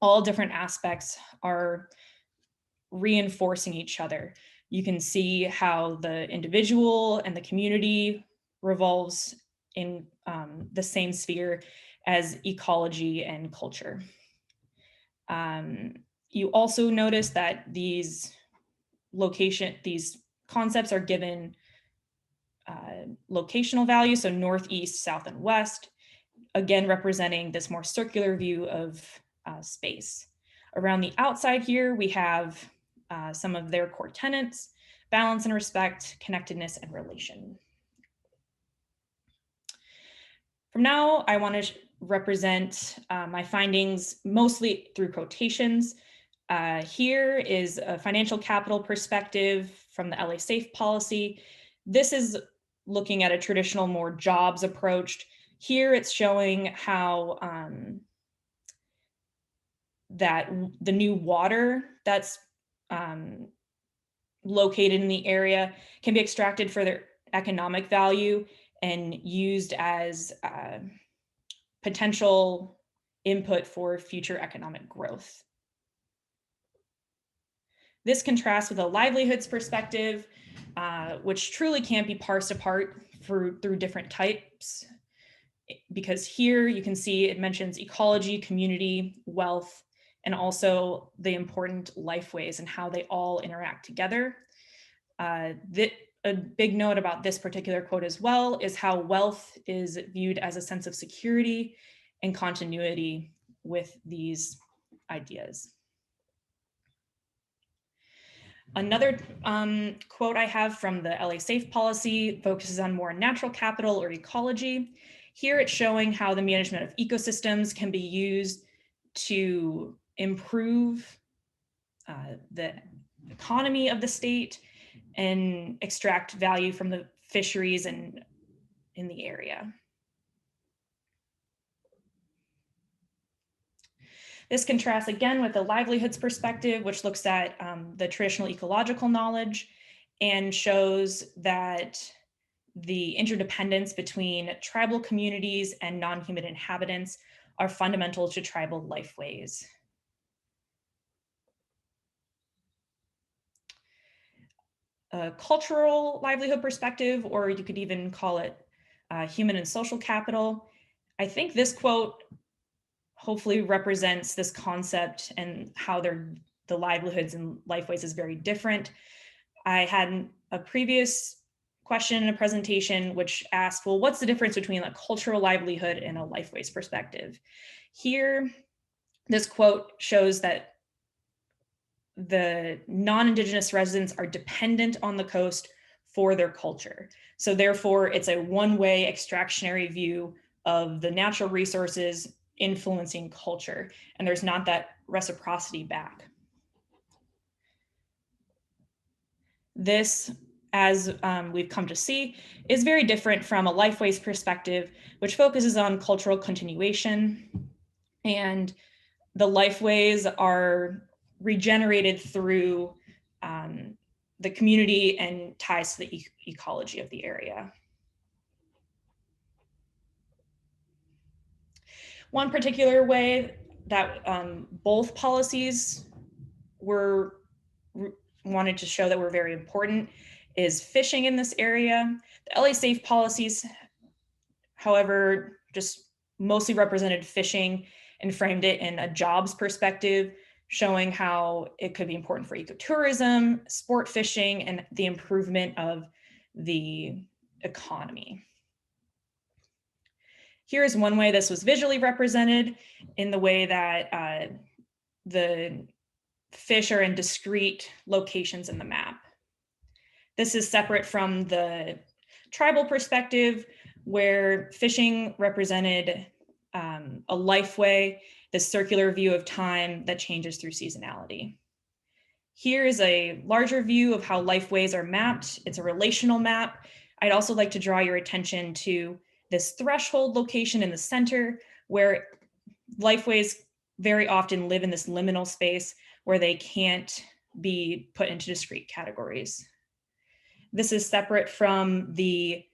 all different aspects are reinforcing each other. You can see how the individual and the community revolves in the same sphere as ecology and culture. You also notice that these concepts are given locational values, so north, east, south, and west, again representing this more circular view of space. Around the outside here, we have some of their core tenets: balance and respect, connectedness, and relation. From now, I want to represent my findings mostly through quotations. Here is a financial capital perspective from the LA Safe policy. This is looking at a traditional, more jobs approach. Here it's showing how that the new water that's located in the area can be extracted for their economic value and used as potential input for future economic growth. This contrasts with a livelihoods perspective, which truly can't be parsed apart through different types, because here you can see it mentions ecology, community, wealth, and also the important lifeways and how they all interact together. A big note about this particular quote as well is how wealth is viewed as a sense of security and continuity with these ideas. Another quote I have from the LA Safe policy focuses on more natural capital or ecology. Here it's showing how the management of ecosystems can be used to improve the economy of the state and extract value from the fisheries and in the area. This contrasts again with the livelihoods perspective, which looks at the traditional ecological knowledge and shows that the interdependence between tribal communities and non-human inhabitants are fundamental to tribal lifeways. A cultural livelihood perspective, or you could even call it human and social capital. I think this quote hopefully represents this concept and how the livelihoods and lifeways is very different. I had a previous question in a presentation which asked, well, what's the difference between a cultural livelihood and a lifeways perspective? Here, this quote shows that the non-Indigenous residents are dependent on the coast for their culture. So therefore, it's a one-way extractionary view of the natural resources influencing culture, and there's not that reciprocity back. This, as we've come to see, is very different from a Lifeways perspective, which focuses on cultural continuation. And the Lifeways are regenerated through the community and ties to the ecology of the area. One particular way that both policies wanted to show that were very important is fishing in this area. The LA Safe policies, however, just mostly represented fishing and framed it in a jobs perspective, showing how it could be important for ecotourism, sport fishing, and the improvement of the economy. Here's one way this was visually represented, in the way that the fish are in discrete locations in the map. This is separate from the tribal perspective, where fishing represented a lifeway, this circular view of time that changes through seasonality. Here is a larger view of how lifeways are mapped. It's a relational map. I'd also like to draw your attention to this threshold location in the center, where lifeways very often live in this liminal space where they can't be put into discrete categories. This is separate from the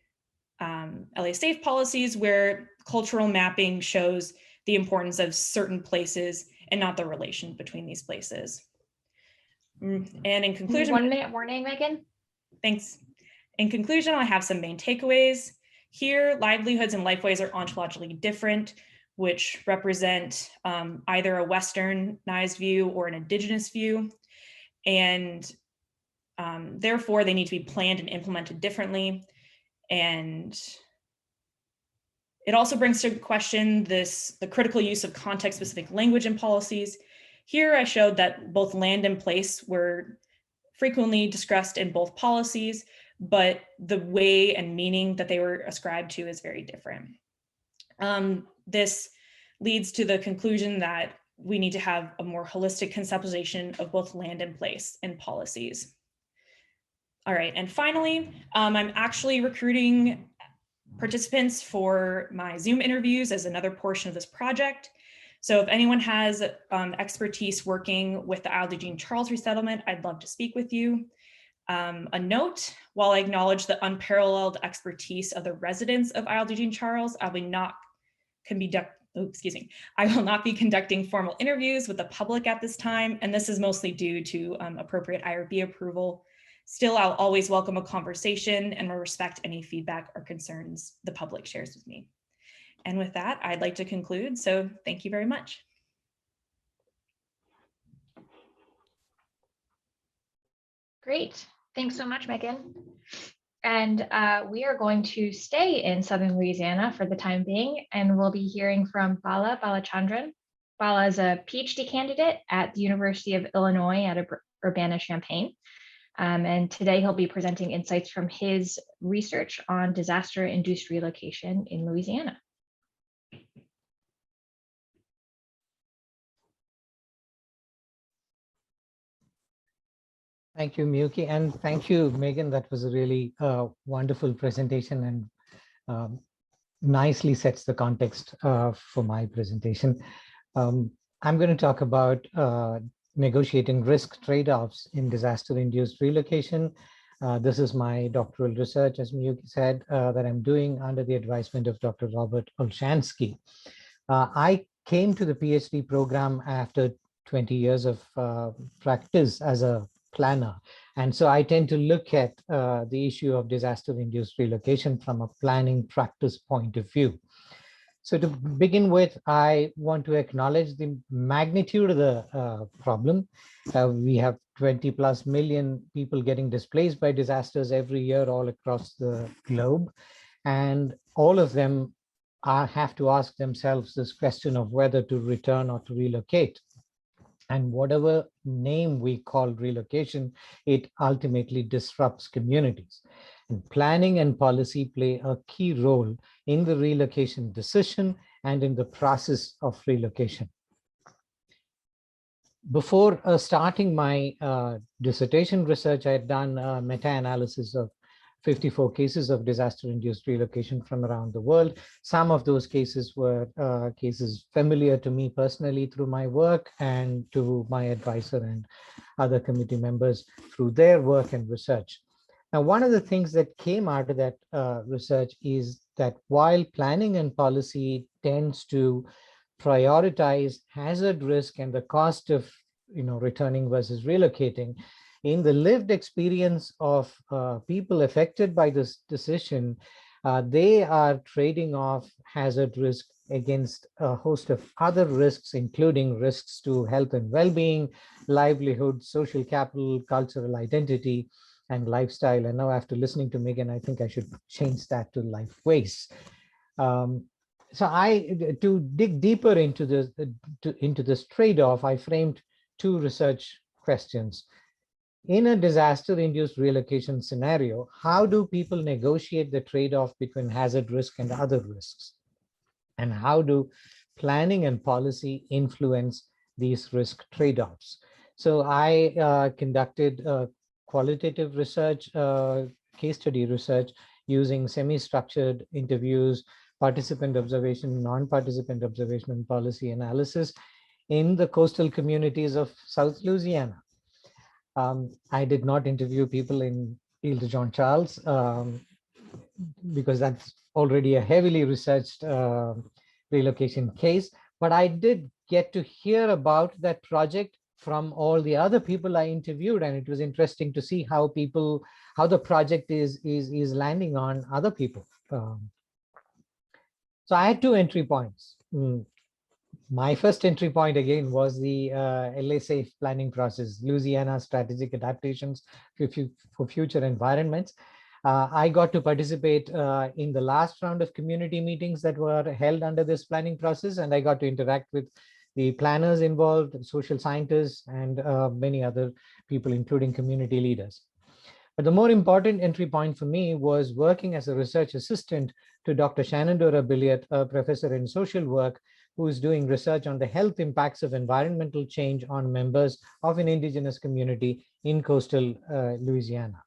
LA Safe policies, where cultural mapping shows the importance of certain places and not the relation between these places. And in conclusion— 1 minute warning, Megan. Thanks. In conclusion, I have some main takeaways. Here, livelihoods and lifeways are ontologically different, which represent either a westernized view or an indigenous view. And therefore, they need to be planned and implemented differently. And it also brings to question the critical use of context-specific language in policies. Here, I showed that both land and place were frequently discussed in both policies, but the way and meaning that they were ascribed to is very different. This leads to the conclusion that we need to have a more holistic conceptualization of both land and place in policies. All right, and finally, I'm actually recruiting participants for my Zoom interviews as another portion of this project. So if anyone has expertise working with the Isle de Jean Charles resettlement, I'd love to speak with you. A note, while I acknowledge the unparalleled expertise of the residents of Isle de Jean Charles, I will not be conducting formal interviews with the public at this time, and this is mostly due to appropriate IRB approval. Still, I'll always welcome a conversation and will respect any feedback or concerns the public shares with me. And with that, I'd like to conclude, so thank you very much. Great. Thanks so much, Megan. And we are going to stay in Southern Louisiana for the time being, and we'll be hearing from Balachandran. Bala is a PhD candidate at the University of Illinois at Urbana Champaign. And today he'll be presenting insights from his research on disaster-induced relocation in Louisiana. Thank you, Miyuki, and thank you, Megan. That was a really wonderful presentation and nicely sets the context for my presentation. I'm going to talk about negotiating risk trade-offs in disaster-induced relocation. This is my doctoral research, as Miyuki said, that I'm doing under the advisement of Dr. Robert Olshansky. I came to the PhD program after 20 years of practice as a planner. And so I tend to look at the issue of disaster-induced relocation from a planning practice point of view. So to begin with, I want to acknowledge the magnitude of the problem. We have 20+ million people getting displaced by disasters every year all across the globe. And all of them have to ask themselves this question of whether to return or to relocate. And whatever name we call relocation, it ultimately disrupts communities. And planning and policy play a key role in the relocation decision and in the process of relocation. Before starting my dissertation research, I had done a meta-analysis of 54 cases of disaster-induced relocation from around the world. Some of those cases were cases familiar to me personally through my work and to my advisor and other committee members through their work and research. Now, one of the things that came out of that research is that while planning and policy tends to prioritize hazard risk and the cost of returning versus relocating, in the lived experience of people affected by this decision, they are trading off hazard risk against a host of other risks, including risks to health and well-being, livelihood, social capital, cultural identity, and lifestyle. And now, after listening to Meghan, I think I should change that to lifeways. So to dig deeper into this trade-off, I framed two research questions. In a disaster-induced relocation scenario, how do people negotiate the trade-off between hazard risk and other risks? And how do planning and policy influence these risk trade-offs? So I conducted qualitative research, case study research, using semi-structured interviews, participant observation, non-participant observation, and policy analysis in the coastal communities of South Louisiana. I did not interview people in Ile de Jean Charles because that's already a heavily researched relocation case, but I did get to hear about that project from all the other people I interviewed, and it was interesting to see how the project is landing on other people. So I had two entry points. My first entry point again was the LA SAFE planning process, Louisiana strategic adaptations for future environments. I got to participate in the last round of community meetings that were held under this planning process, and I got to interact with the planners involved, social scientists, and many other people, including community leaders. But the more important entry point for me was working as a research assistant to Dr. Shenandoah Billiot, a professor in social work, who is doing research on the health impacts of environmental change on members of an indigenous community in coastal Louisiana.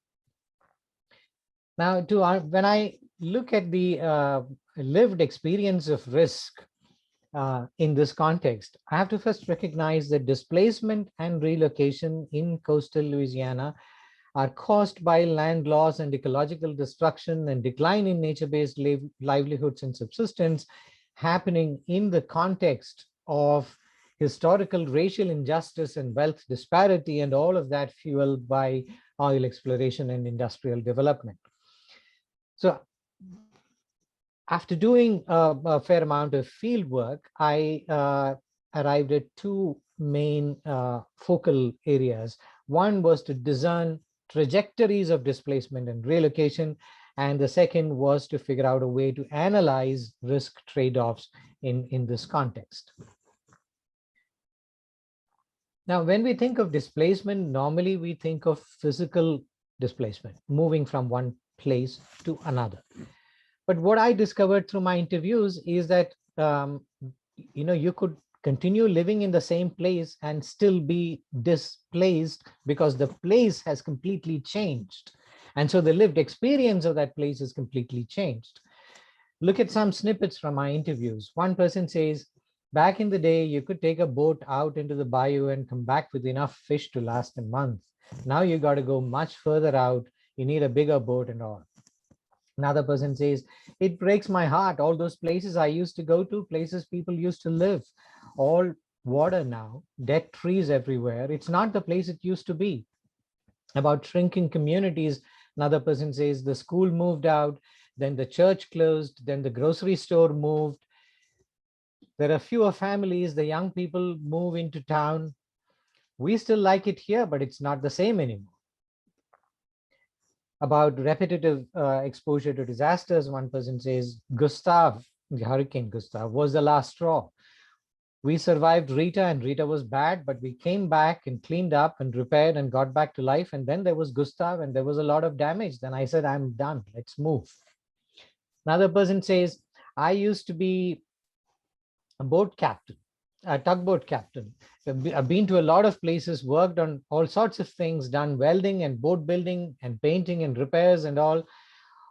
Now, when I look at the lived experience of risk in this context, I have to first recognize that displacement and relocation in coastal Louisiana are caused by land loss and ecological destruction and decline in nature-based livelihoods and subsistence, happening in the context of historical racial injustice and wealth disparity, and all of that fueled by oil exploration and industrial development. So after doing a fair amount of field work, I arrived at two main focal areas. One was to discern trajectories of displacement and relocation, and the second was to figure out a way to analyze risk trade-offs in this context. Now, when we think of displacement, normally we think of physical displacement, moving from one place to another. But what I discovered through my interviews is that you could continue living in the same place and still be displaced because the place has completely changed. And so the lived experience of that place is completely changed. Look at some snippets from my interviews. One person says, back in the day, you could take a boat out into the bayou and come back with enough fish to last a month. Now you got to go much further out. You need a bigger boat and all. Another person says, it breaks my heart. All those places I used to go to, places people used to live, all water now, dead trees everywhere. It's not the place it used to be. About shrinking communities, another person says the school moved out, then the church closed, then the grocery store moved. There are fewer families, the young people move into town. We still like it here, but it's not the same anymore. About repetitive exposure to disasters, one person says, Gustav, the Hurricane Gustav, was the last straw. We survived Rita, and Rita was bad, but we came back and cleaned up and repaired and got back to life. And then there was Gustav, and there was a lot of damage. Then I said, I'm done, let's move. Another person says, I used to be a boat captain, a tugboat captain. I've been to a lot of places, worked on all sorts of things, done welding and boat building and painting and repairs and all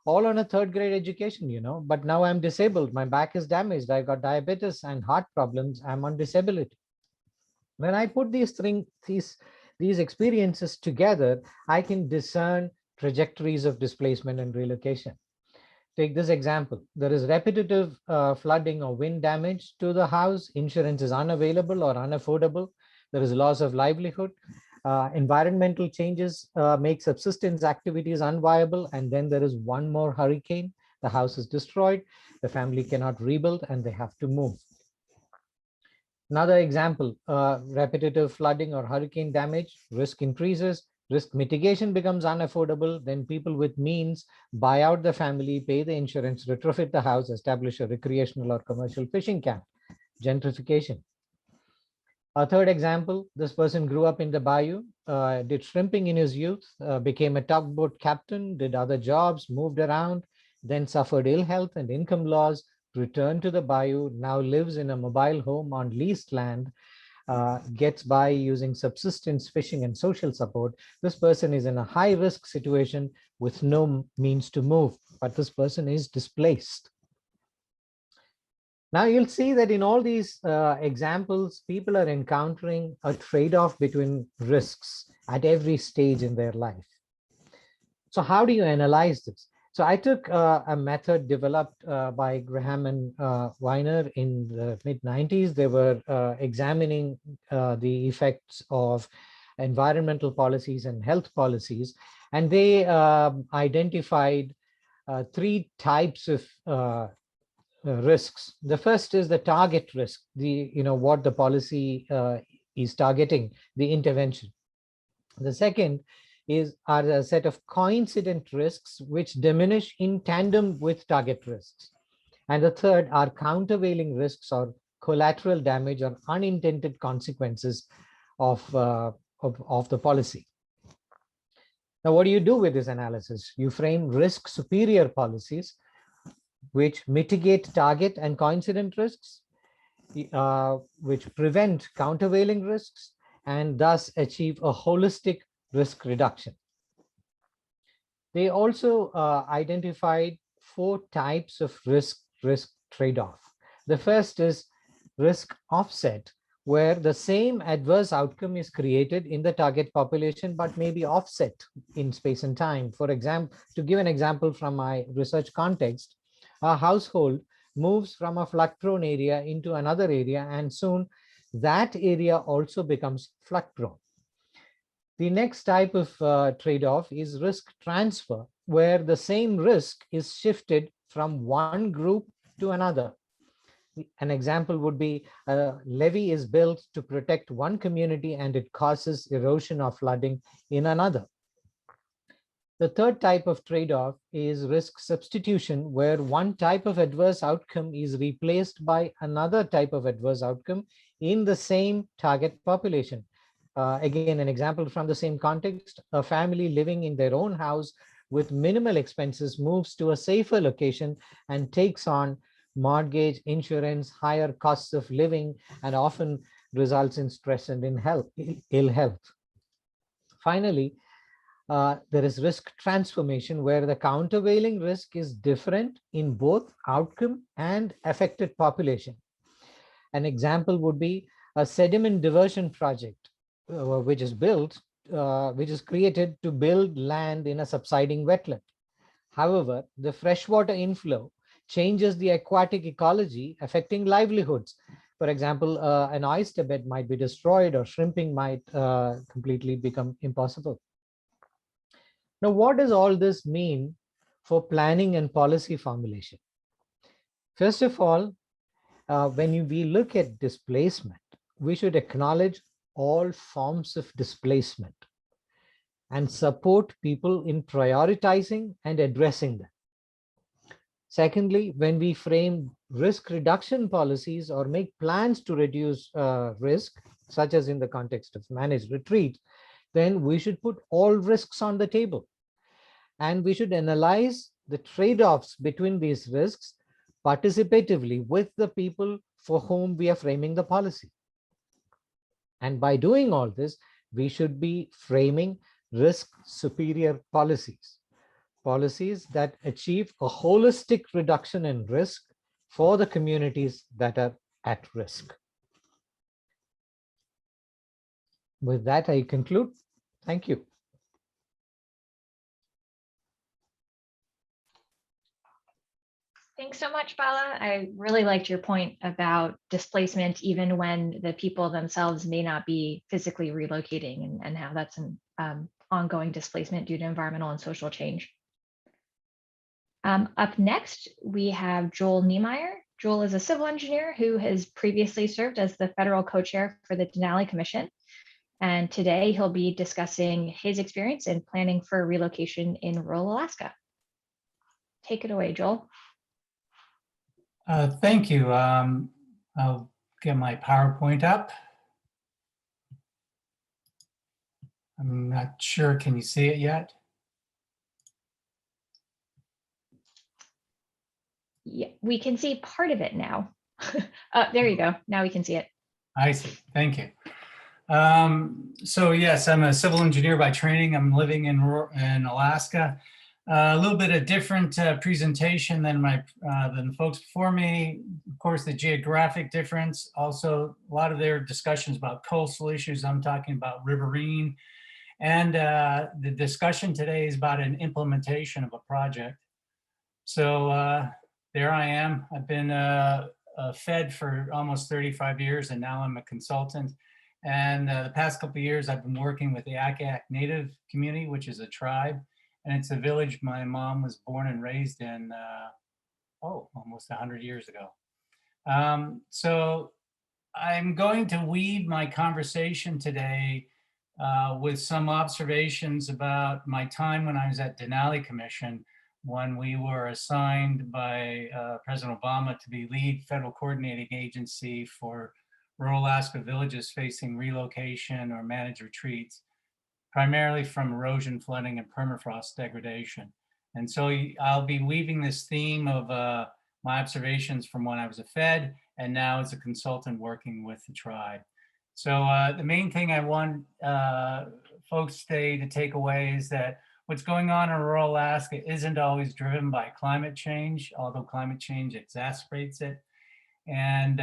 on a third grade education, but now I'm disabled. My back is damaged. I got diabetes and heart problems. I'm on disability. When I put these experiences together, I can discern trajectories of displacement and relocation. Take this example. There is repetitive flooding or wind damage to the house. Insurance is unavailable or unaffordable. There is loss of livelihood. Environmental changes make subsistence activities unviable. And then there is one more hurricane. The house is destroyed. The family cannot rebuild and they have to move. Another example, repetitive flooding or hurricane damage, risk increases. Risk mitigation becomes unaffordable. Then people with means buy out the family, pay the insurance, retrofit the house, establish a recreational or commercial fishing camp. Gentrification. A third example, this person grew up in the bayou, did shrimping in his youth, became a tugboat captain, did other jobs, moved around, then suffered ill health and income loss, returned to the bayou, now lives in a mobile home on leased land, gets by using subsistence fishing and social support. This person is in a high risk situation with no means to move, but this person is displaced. Now you'll see that in all these examples, people are encountering a trade-off between risks at every stage in their life. So how do you analyze this? So I took a method developed by Graham and Weiner in the mid-90s. They were examining the effects of environmental policies and health policies, and they identified three types of risks. The first is the target risk, what the policy is targeting, the intervention. The second are a set of coincident risks which diminish in tandem with target risks. And the third are countervailing risks or collateral damage or unintended consequences of the policy. Now, what do you do with this analysis? You frame risk superior policies which mitigate target and coincident risks, which prevent countervailing risks, and thus achieve a holistic risk reduction. They also identified 4 types of risk trade-off. The first is risk offset, where the same adverse outcome is created in the target population, but may be offset in space and time. For example, to give an example from my research context, a household moves from a flood-prone area into another area, and soon that area also becomes flood-prone. The next type of trade-off is risk transfer, where the same risk is shifted from one group to another. An example would be a levee is built to protect one community and it causes erosion or flooding in another. The third type of trade-off is risk substitution, where one type of adverse outcome is replaced by another type of adverse outcome in the same target population. Again, an example from the same context, a family living in their own house with minimal expenses moves to a safer location and takes on mortgage, insurance, higher costs of living, and often results in stress and ill health. Finally, there is risk transformation, where the countervailing risk is different in both outcome and affected population. An example would be a sediment diversion project, which is created to build land in a subsiding wetland. However, the freshwater inflow changes the aquatic ecology, affecting livelihoods. For example, an oyster bed might be destroyed, or shrimping might completely become impossible. Now, what does all this mean for planning and policy formulation? First of all, when we look at displacement, we should acknowledge all forms of displacement and support people in prioritizing and addressing them. Secondly, when we frame risk reduction policies or make plans to reduce risk, such as in the context of managed retreat, then we should put all risks on the table. And we should analyze the trade-offs between these risks participatively with the people for whom we are framing the policy. And by doing all this, we should be framing risk superior policies, policies that achieve a holistic reduction in risk for the communities that are at risk. With that, I conclude. Thank you. Thanks so much, Bala. I really liked your point about displacement, even when the people themselves may not be physically relocating, and how that's an ongoing displacement due to environmental and social change. Up next, we have Joel Neimeyer. Joel is a civil engineer who has previously served as the federal co-chair for the Denali Commission. And today he'll be discussing his experience in planning for relocation in rural Alaska. Take it away, Joel. Thank you. I'll get my PowerPoint up. I'm not sure, can you see it yet? Yeah, we can see part of it now. There you go. Now we can see it. I see. Thank you. So yes, I'm a civil engineer by training. I'm living in Alaska. A little bit of different presentation than the folks before me. Of course, the geographic difference. Also, a lot of their discussions about coastal issues. I'm talking about riverine. And the discussion today is about an implementation of a project. So there I am. I've been a Fed for almost 35 years, and now I'm a consultant. And the past couple of years, I've been working with the Akiak Native community, which is a tribe. And it's a village my mom was born and raised in, almost 100 years ago. So I'm going to weave my conversation today with some observations about my time when I was at Denali Commission, when we were assigned by President Obama to be lead federal coordinating agency for rural Alaska villages facing relocation or managed retreats, primarily from erosion, flooding, and permafrost degradation. And so I'll be weaving this theme of my observations from when I was a Fed and now as a consultant working with the tribe. So the main thing I want folks today to take away is that what's going on in rural Alaska isn't always driven by climate change, although climate change exacerbates it. And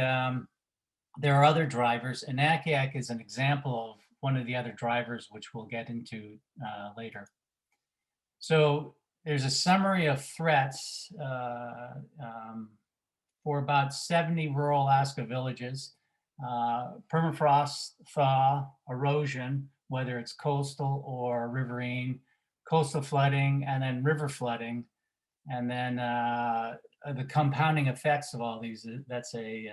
there are other drivers, and Akiak is an example of one of the other drivers, which we'll get into later. So there's a summary of threats for about 70 rural Alaska villages. Permafrost thaw, erosion, whether it's coastal or riverine, coastal flooding, and then river flooding. And then the compounding effects of all these, that's a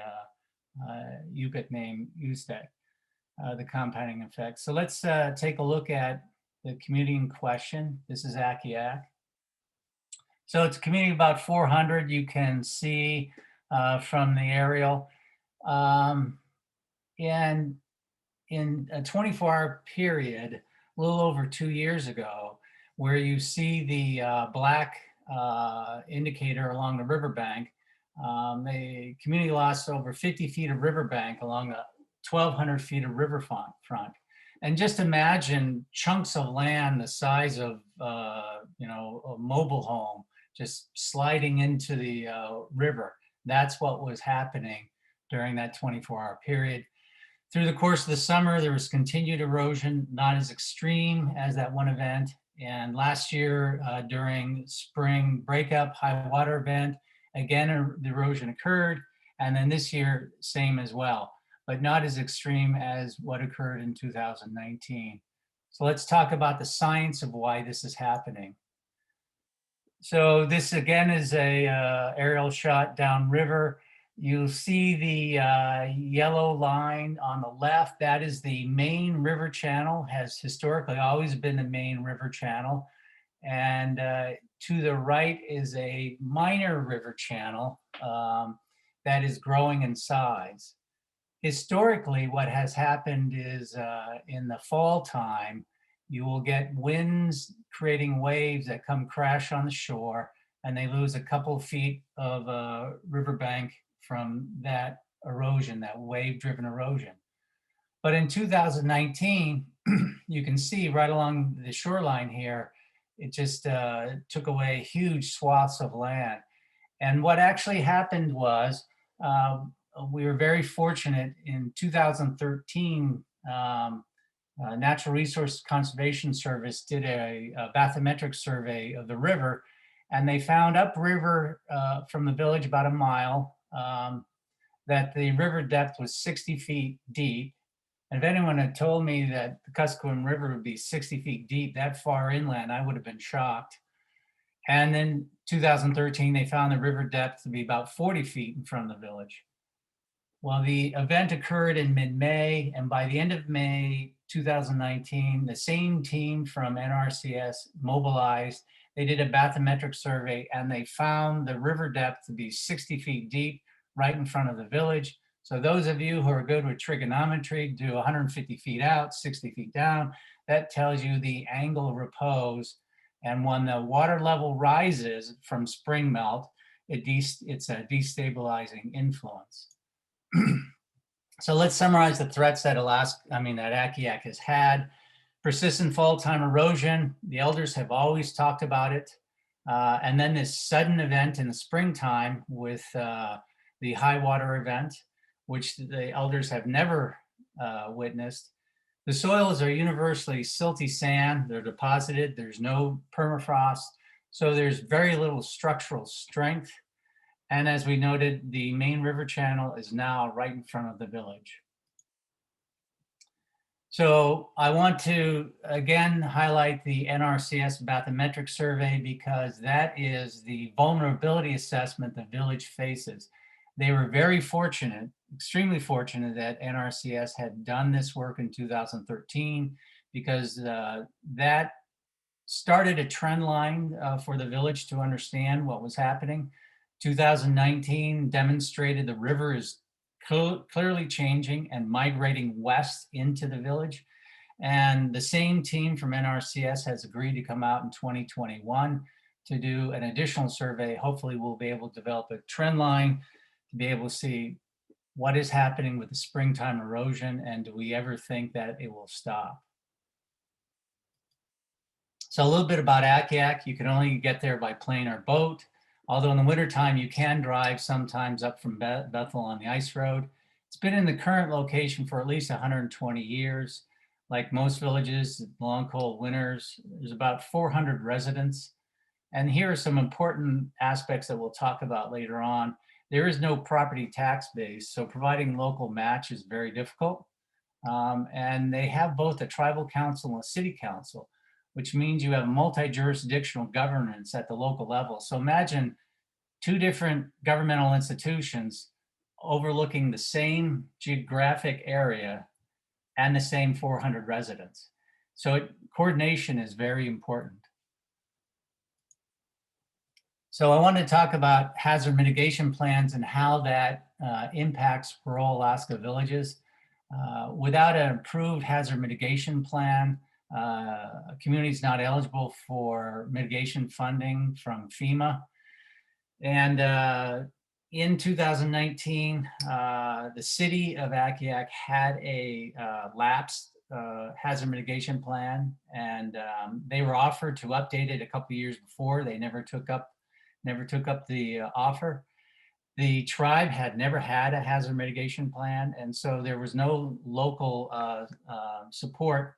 Yupik name, USTEC. The compounding effect. So let's take a look at the community in question. This is Akiak. So it's a community of about 400, you can see from the aerial. And in a 24-hour period, a little over 2 years ago, where you see the black indicator along the riverbank, the community lost over 50 feet of riverbank along the 1,200 feet of riverfront. And just imagine chunks of land the size of, a mobile home just sliding into the river. That's what was happening during that 24-hour period. Through the course of the summer, there was continued erosion, not as extreme as that one event. And last year, during spring breakup high water event, again, the erosion occurred. And then this year, same as well, but not as extreme as what occurred in 2019. So let's talk about the science of why this is happening. So this again is a aerial shot downriver. You'll see the yellow line on the left. That is the main river channel, has historically always been the main river channel. And to the right is a minor river channel that is growing in size. Historically, what has happened is in the fall time, you will get winds creating waves that come crash on the shore, and they lose a couple feet of riverbank from that erosion, that wave-driven erosion. But in 2019, you can see right along the shoreline here, it just took away huge swaths of land. And what actually happened was we were very fortunate in 2013. Natural Resource Conservation Service did a bathymetric survey of the river, and they found upriver from the village about a mile that the river depth was 60 feet deep. And if anyone had told me that the Kuskokwim River would be 60 feet deep that far inland, I would have been shocked. And then 2013, they found the river depth to be about 40 feet in front of the village. Well, the event occurred in mid-May, and by the end of May 2019, the same team from NRCS mobilized. They did a bathymetric survey, and they found the river depth to be 60 feet deep right in front of the village. So those of you who are good with trigonometry, do 150 feet out, 60 feet down. That tells you the angle of repose. And when the water level rises from spring melt, it's a destabilizing influence. So let's summarize the threats that that Akiak has had. Persistent fall-time erosion. The elders have always talked about it. And then this sudden event in the springtime with the high water event, which the elders have never witnessed. The soils are universally silty sand. They're deposited. There's no permafrost. So there's very little structural strength. And as we noted, the main river channel is now right in front of the village. So I want to again highlight the NRCS bathymetric survey because that is the vulnerability assessment the village faces. They were very fortunate, extremely fortunate that NRCS had done this work in 2013 because that started a trend line for the village to understand what was happening. 2019 demonstrated the river is clearly changing and migrating west into the village. And the same team from NRCS has agreed to come out in 2021 to do an additional survey. Hopefully we'll be able to develop a trend line to be able to see what is happening with the springtime erosion and do we ever think that it will stop. So a little bit about Akiak. You can only get there by plane or boat. Although in the wintertime, you can drive sometimes up from Bethel on the ice road. It's been in the current location for at least 120 years. Like most villages, long cold winters, there's about 400 residents. And here are some important aspects that we'll talk about later on. There is no property tax base, so providing local match is very difficult. And they have both a tribal council and a city council, which means you have multi-jurisdictional governance at the local level. So imagine two different governmental institutions overlooking the same geographic area and the same 400 residents. So coordination is very important. So I want to talk about hazard mitigation plans and how that impacts rural Alaska villages. Without an approved hazard mitigation plan, a community is not eligible for mitigation funding from FEMA. And in 2019, the city of Akiak had a lapsed hazard mitigation plan, and they were offered to update it a couple of years before. They never took up the offer. The tribe had never had a hazard mitigation plan, and so there was no local support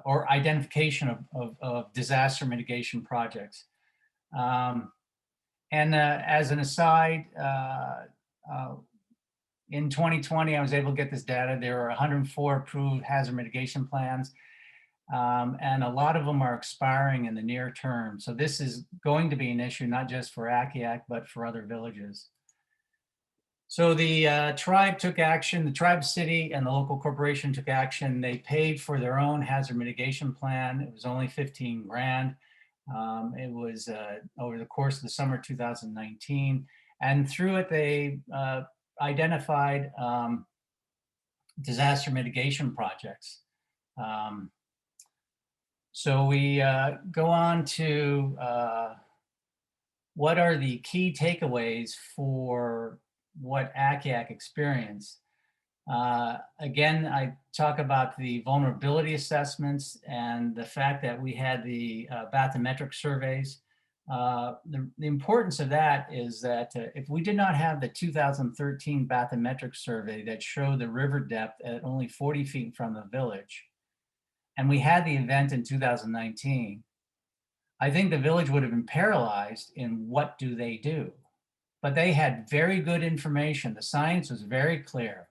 or identification of disaster mitigation projects. As an aside, in 2020, I was able to get this data. There were 104 approved hazard mitigation plans, and a lot of them are expiring in the near term. So this is going to be an issue, not just for Akiak, but for other villages. So the tribe took action, the tribe city and the local corporation took action. They paid for their own hazard mitigation plan. It was only 15 grand. It was over the course of the summer 2019. And through it, they identified disaster mitigation projects. So we go on to what are the key takeaways for what Akiak experienced. Again, I talk about the vulnerability assessments and the fact that we had the bathymetric surveys. The importance of that is that if we did not have the 2013 bathymetric survey that showed the river depth at only 40 feet from the village, and we had the event in 2019, I think the village would have been paralyzed in what do they do. But they had very good information. The science was very clear.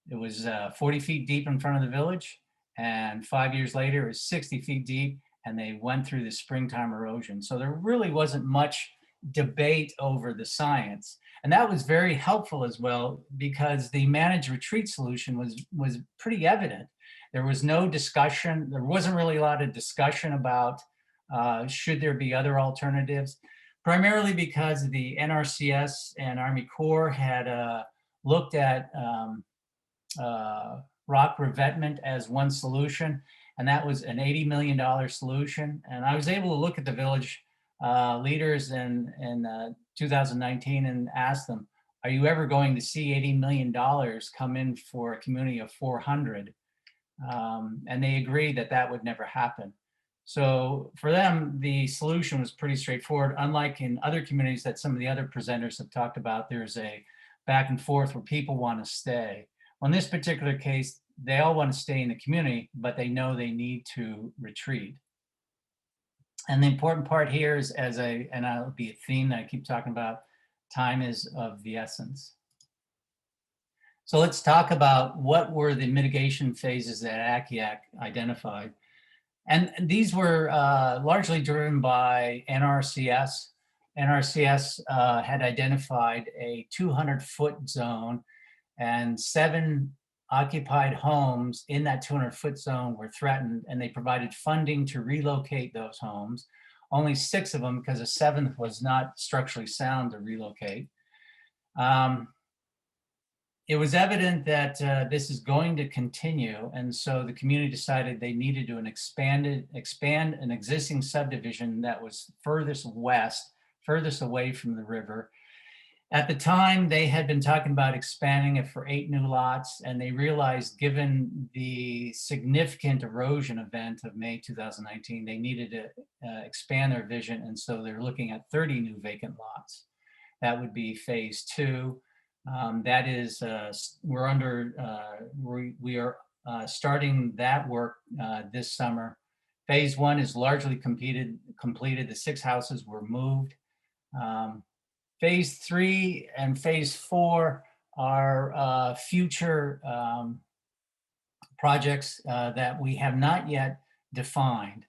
It was 40 feet deep in front of the village, and 5 years later, it was 60 feet deep, and they went through the springtime erosion. So there really wasn't much debate over the science. And that was very helpful as well, because the managed retreat solution was pretty evident. There was no discussion. There wasn't really a lot of discussion about should there be other alternatives, primarily because the NRCS and Army Corps had looked at rock revetment as one solution, and that was an $80 million solution. And I was able to look at the village leaders in 2019 and ask them, are you ever going to see $80 million come in for a community of 400? And they agreed that that would never happen. So for them, the solution was pretty straightforward. Unlike in other communities that some of the other presenters have talked about, there's a back and forth where people want to stay. Well, in this particular case, they all want to stay in the community, but they know they need to retreat. And the important part here is, and I'll be a theme that I keep talking about, time is of the essence. So let's talk about what were the mitigation phases that Akiak identified. And these were largely driven by NRCS. NRCS had identified a 200-foot zone, and 7 occupied homes in that 200-foot zone were threatened, and they provided funding to relocate those homes. Only 6 of them, because a 7th was not structurally sound to relocate. It was evident that this is going to continue, and so the community decided they needed to expand an existing subdivision that was furthest west, furthest away from the river. At the time, they had been talking about expanding it for 8 new lots, and they realized, given the significant erosion event of May 2019, they needed to expand their vision, and so they're looking at 30 new vacant lots. That would be phase 2. That is, we are starting that work this summer. Phase 1 is largely completed. The 6 houses were moved. Phase 3 and phase 4 are future projects that we have not yet defined.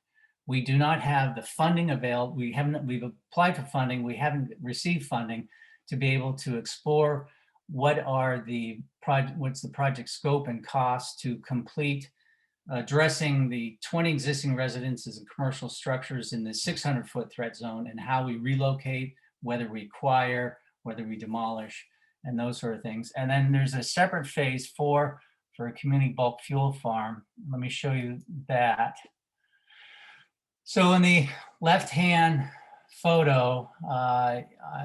We do not have the funding available. We've applied for funding. We haven't received funding to be able to explore what's the project scope and cost to complete addressing the 20 existing residences and commercial structures in the 600-foot threat zone, and how we relocate, whether we acquire, whether we demolish, and those sort of things. And then there's a separate phase 4 for a community bulk fuel farm. Let me show you that. So in the left-hand photo,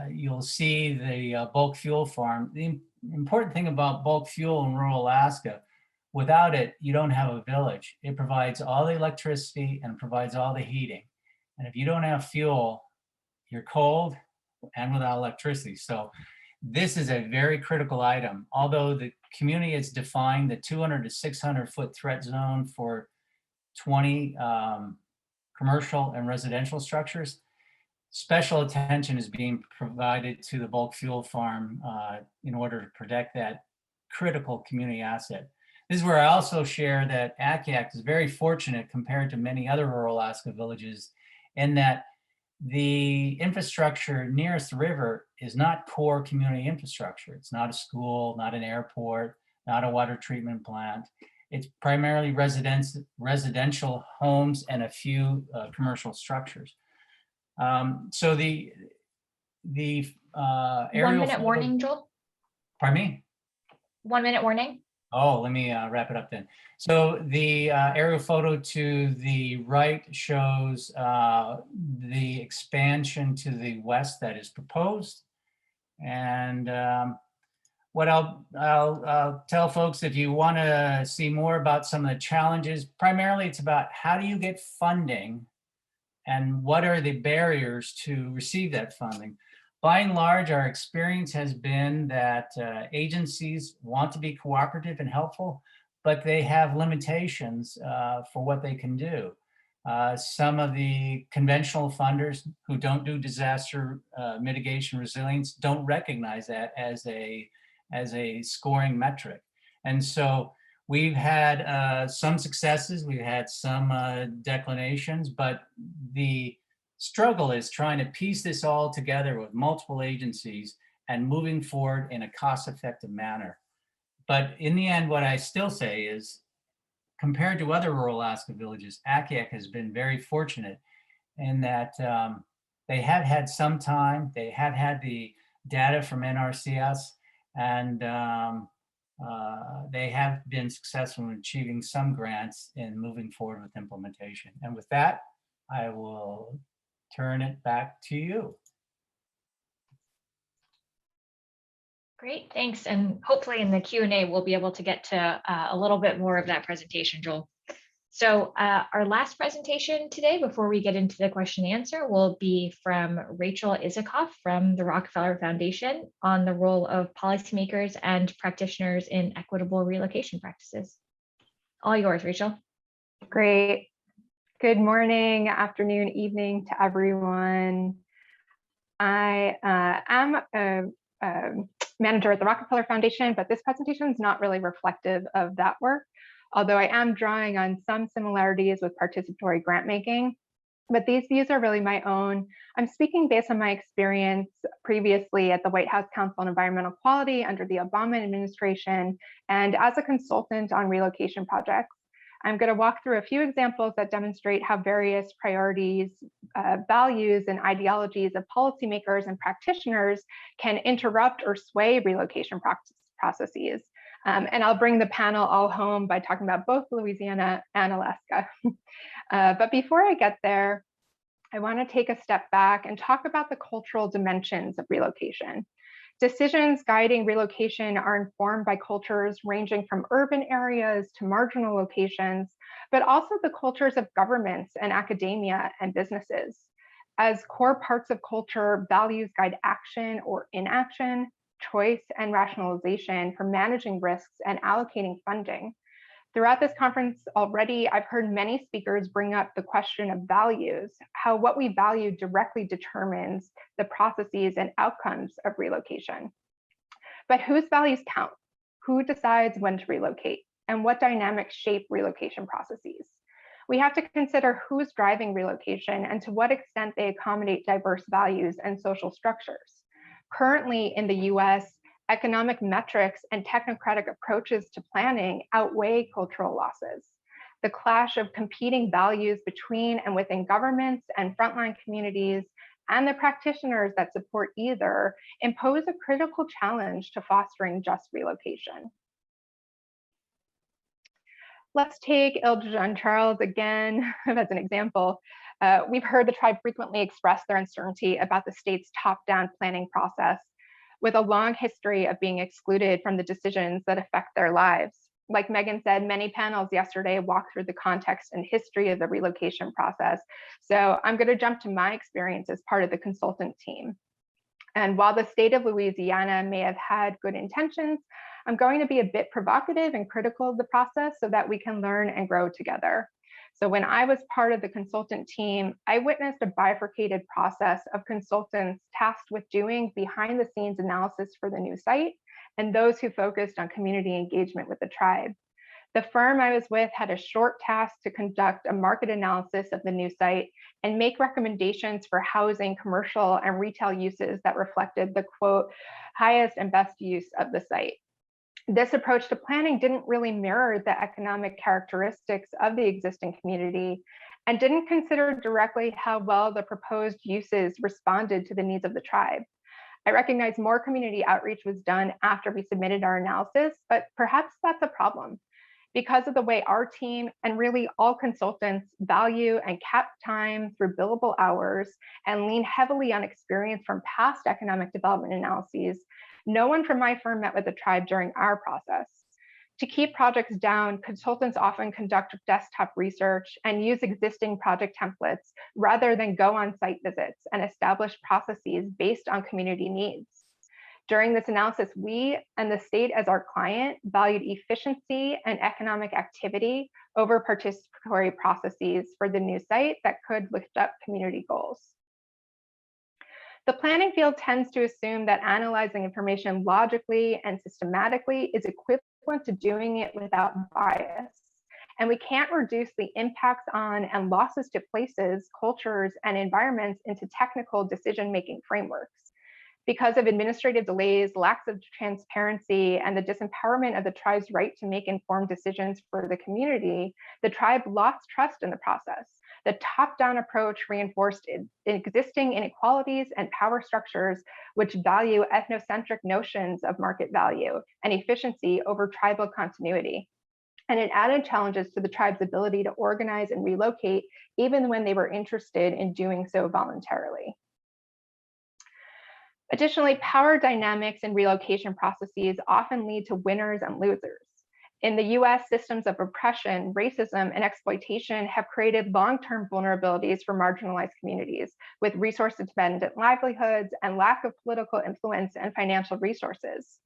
you'll see the bulk fuel farm. The important thing about bulk fuel in rural Alaska, without it, you don't have a village. It provides all the electricity and provides all the heating. And if you don't have fuel, you're cold and without electricity. So this is a very critical item. Although the community has defined the 200 to 600-foot threat zone for 20 commercial and residential structures, special attention is being provided to the bulk fuel farm in order to protect that critical community asset. This is where I also share that Akiak is very fortunate compared to many other rural Alaska villages in that the infrastructure nearest the river is not core community infrastructure. It's not a school, not an airport, not a water treatment plant. It's primarily residential homes and a few commercial structures. So the aerial 1 minute warning, Joel. Pardon me? 1 minute warning. Oh, let me wrap it up then. So the aerial photo to the right shows the expansion to the west that is proposed. And what I'll tell folks, if you want to see more about some of the challenges, primarily it's about how do you get funding and what are the barriers to receive that funding. By and large, our experience has been that agencies want to be cooperative and helpful, but they have limitations for what they can do. Some of the conventional funders who don't do disaster mitigation resilience don't recognize that as a scoring metric. And so we've had some successes, we've had some declinations, but the struggle is trying to piece this all together with multiple agencies and moving forward in a cost-effective manner. But in the end, what I still say is, compared to other rural Alaska villages, Akiak has been very fortunate in that they have had some time, they have had the data from NRCS, and they have been successful in achieving some grants in moving forward with implementation. And with that, I will turn it back to you. Great, thanks. And hopefully in the Q&A, we'll be able to get to a little bit more of that presentation, Joel. So our last presentation today, before we get into the question and answer, will be from Rachel Isacoff from the Rockefeller Foundation on the role of policymakers and practitioners in equitable relocation practices. All yours, Rachel. Great. Good morning, afternoon, evening to everyone. I am a manager at the Rockefeller Foundation, but this presentation is not really reflective of that work, although I am drawing on some similarities with participatory grant making. But these views are really my own. I'm speaking based on my experience previously at the White House Council on Environmental Quality under the Obama administration and as a consultant on relocation projects. I'm going to walk through a few examples that demonstrate how various priorities, values, and ideologies of policymakers and practitioners can interrupt or sway relocation processes. And I'll bring the panel all home by talking about both Louisiana and Alaska. But before I get there, I want to take a step back and talk about the cultural dimensions of relocation. Decisions guiding relocation are informed by cultures ranging from urban areas to marginal locations, but also the cultures of governments and academia and businesses. As core parts of culture, values guide action or inaction, choice, and rationalization for managing risks and allocating funding. Throughout this conference already, I've heard many speakers bring up the question of values, how what we value directly determines the processes and outcomes of relocation. But whose values count? Who decides when to relocate? And what dynamics shape relocation processes? We have to consider who's driving relocation and to what extent they accommodate diverse values and social structures. Currently in the US, economic metrics and technocratic approaches to planning outweigh cultural losses. The clash of competing values between and within governments and frontline communities and the practitioners that support either impose a critical challenge to fostering just relocation. Let's take Ilja Charles again as an example. We've heard the tribe frequently express their uncertainty about the state's top-down planning process, with a long history of being excluded from the decisions that affect their lives. Like Megan said, many panels yesterday walked through the context and history of the relocation process. So I'm going to jump to my experience as part of the consultant team. And while the state of Louisiana may have had good intentions, I'm going to be a bit provocative and critical of the process so that we can learn and grow together. So when I was part of the consultant team, I witnessed a bifurcated process of consultants tasked with doing behind the scenes analysis for the new site and those who focused on community engagement with the tribe. The firm I was with had a short task to conduct a market analysis of the new site and make recommendations for housing, commercial, and retail uses that reflected the quote, highest and best use of the site. This approach to planning didn't really mirror the economic characteristics of the existing community and didn't consider directly how well the proposed uses responded to the needs of the tribe. I recognize more community outreach was done after we submitted our analysis, but perhaps that's a problem. Because of the way our team and really all consultants value and cap time through billable hours and lean heavily on experience from past economic development analyses, No one from my firm met with the tribe during our process. To keep projects down, consultants often conduct desktop research and use existing project templates rather than go on site visits and establish processes based on community needs. During this analysis, we and the state as our client valued efficiency and economic activity over participatory processes for the new site that could lift up community goals. The planning field tends to assume that analyzing information logically and systematically is equivalent to doing it without bias. And we can't reduce the impacts on and losses to places, cultures, and environments into technical decision-making frameworks. Because of administrative delays, lacks of transparency, and the disempowerment of the tribe's right to make informed decisions for the community, the tribe lost trust in the process. The top-down approach reinforced existing inequalities and power structures which value ethnocentric notions of market value and efficiency over tribal continuity. And it added challenges to the tribe's ability to organize and relocate, even when they were interested in doing so voluntarily. Additionally, power dynamics in relocation processes often lead to winners and losers. In the US, systems of oppression, racism, and exploitation have created long-term vulnerabilities for marginalized communities with resource-dependent livelihoods and lack of political influence and financial resources.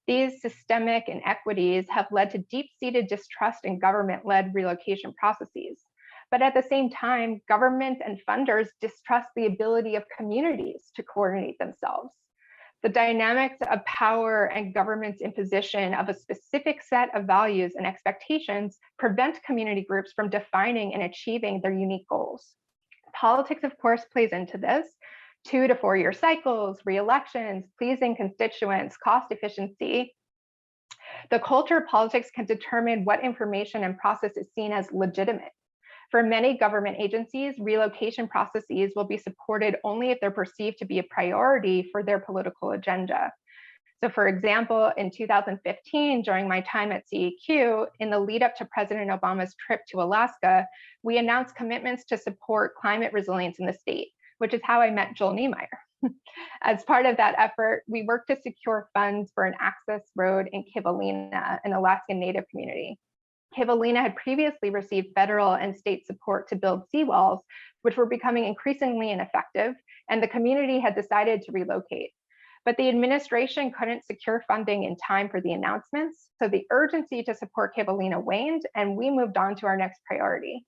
These systemic inequities have led to deep-seated distrust in government-led relocation processes. But at the same time, government and funders distrust the ability of communities to coordinate themselves. The dynamics of power and government's imposition of a specific set of values and expectations prevent community groups from defining and achieving their unique goals. Politics, of course, plays into this. 2 to 4 year cycles, re-elections, pleasing constituents, cost efficiency. The culture of politics can determine what information and process is seen as legitimate. For many government agencies, relocation processes will be supported only if they're perceived to be a priority for their political agenda. So for example, in 2015, during my time at CEQ, in the lead up to President Obama's trip to Alaska, we announced commitments to support climate resilience in the state, which is how I met Joel Neimeyer. As part of that effort, we worked to secure funds for an access road in Kivalina, an Alaskan Native community. Kivalina had previously received federal and state support to build seawalls, which were becoming increasingly ineffective, and the community had decided to relocate. But the administration couldn't secure funding in time for the announcements, so the urgency to support Kivalina waned, and we moved on to our next priority.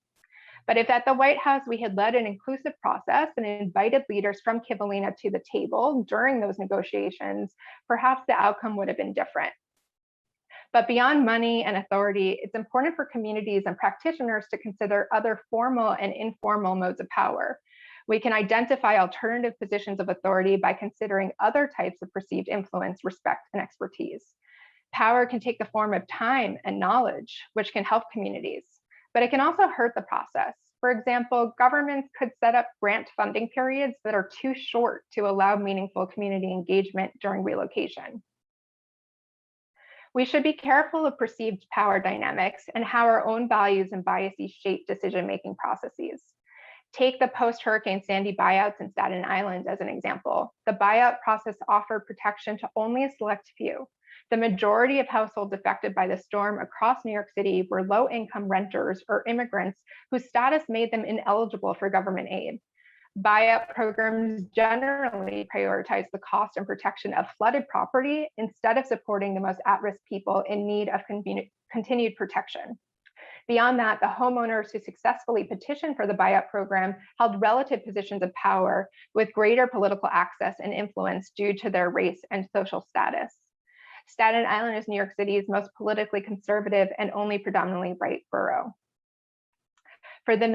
But if at the White House we had led an inclusive process and invited leaders from Kivalina to the table during those negotiations, perhaps the outcome would have been different. But beyond money and authority, it's important for communities and practitioners to consider other formal and informal modes of power. We can identify alternative positions of authority by considering other types of perceived influence, respect, and expertise. Power can take the form of time and knowledge, which can help communities, but it can also hurt the process. For example, governments could set up grant funding periods that are too short to allow meaningful community engagement during relocation. We should be careful of perceived power dynamics and how our own values and biases shape decision-making processes. Take the post-Hurricane Sandy buyouts in Staten Island as an example. The buyout process offered protection to only a select few. The majority of households affected by the storm across New York City were low-income renters or immigrants whose status made them ineligible for government aid. Buyout programs generally prioritize the cost and protection of flooded property instead of supporting the most at-risk people in need of continued protection. Beyond that, the homeowners who successfully petitioned for the buyout program held relative positions of power with greater political access and influence due to their race and social status. Staten Island is New York City's most politically conservative and only predominantly white borough. For the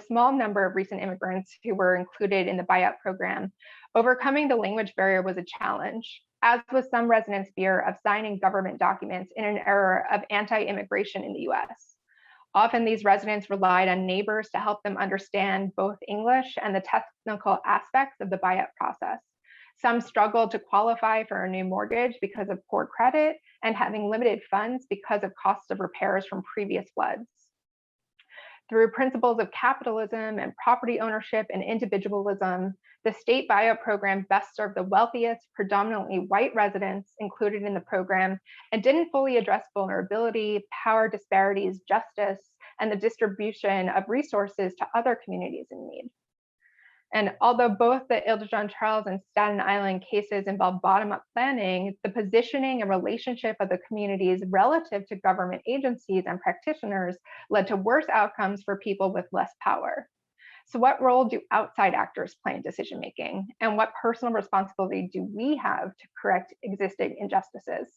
small number of recent immigrants who were included in the buyout program, overcoming the language barrier was a challenge, as was some residents' fear of signing government documents in an era of anti-immigration in the US. Often these residents relied on neighbors to help them understand both English and the technical aspects of the buyout process. Some struggled to qualify for a new mortgage because of poor credit and having limited funds because of costs of repairs from previous floods. Through principles of capitalism and property ownership and individualism, the state buyout program best served the wealthiest, predominantly white residents included in the program, and didn't fully address vulnerability, power disparities, justice, and the distribution of resources to other communities in need. And although both the Ile-de-Jean-Charles and Staten Island cases involve bottom-up planning, the positioning and relationship of the communities relative to government agencies and practitioners led to worse outcomes for people with less power. So what role do outside actors play in decision-making? And what personal responsibility do we have to correct existing injustices?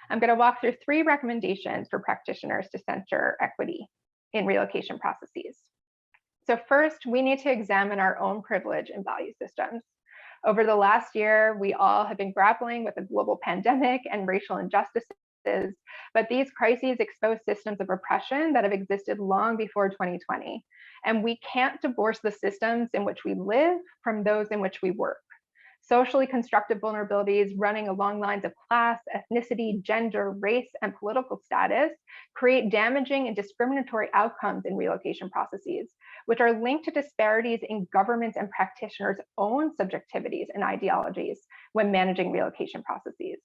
I'm going to walk through 3 recommendations for practitioners to center equity in relocation processes. So first, we need to examine our own privilege and value systems. Over the last year, we all have been grappling with a global pandemic and racial injustices, but these crises expose systems of oppression that have existed long before 2020. And we can't divorce the systems in which we live from those in which we work. Socially constructed vulnerabilities running along lines of class, ethnicity, gender, race, and political status create damaging and discriminatory outcomes in relocation processes, which are linked to disparities in governments and practitioners' own subjectivities and ideologies when managing relocation processes.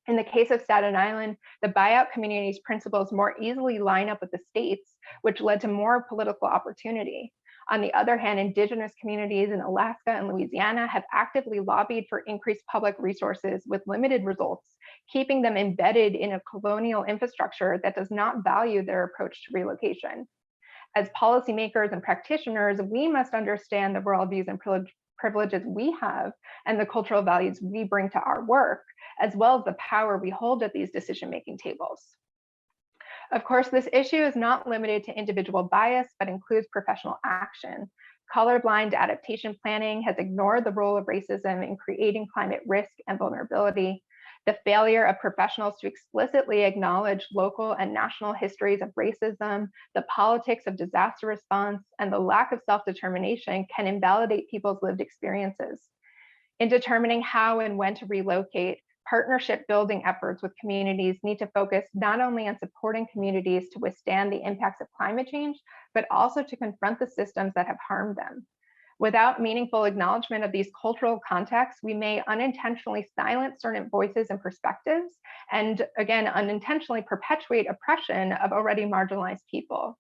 In the case of Staten Island, the buyout community's principles more easily line up with the state's, which led to more political opportunity. On the other hand, Indigenous communities in Alaska and Louisiana have actively lobbied for increased public resources with limited results, keeping them embedded in a colonial infrastructure that does not value their approach to relocation. As policymakers and practitioners, we must understand the worldviews and privileges we have and the cultural values we bring to our work, as well as the power we hold at these decision-making tables. Of course, this issue is not limited to individual bias, but includes professional action. Colorblind adaptation planning has ignored the role of racism in creating climate risk and vulnerability. The failure of professionals to explicitly acknowledge local and national histories of racism, the politics of disaster response, and the lack of self-determination can invalidate people's lived experiences. In determining how and when to relocate, partnership building efforts with communities need to focus not only on supporting communities to withstand the impacts of climate change, but also to confront the systems that have harmed them. Without meaningful acknowledgement of these cultural contexts, we may unintentionally silence certain voices and perspectives, and again, unintentionally perpetuate oppression of already marginalized people.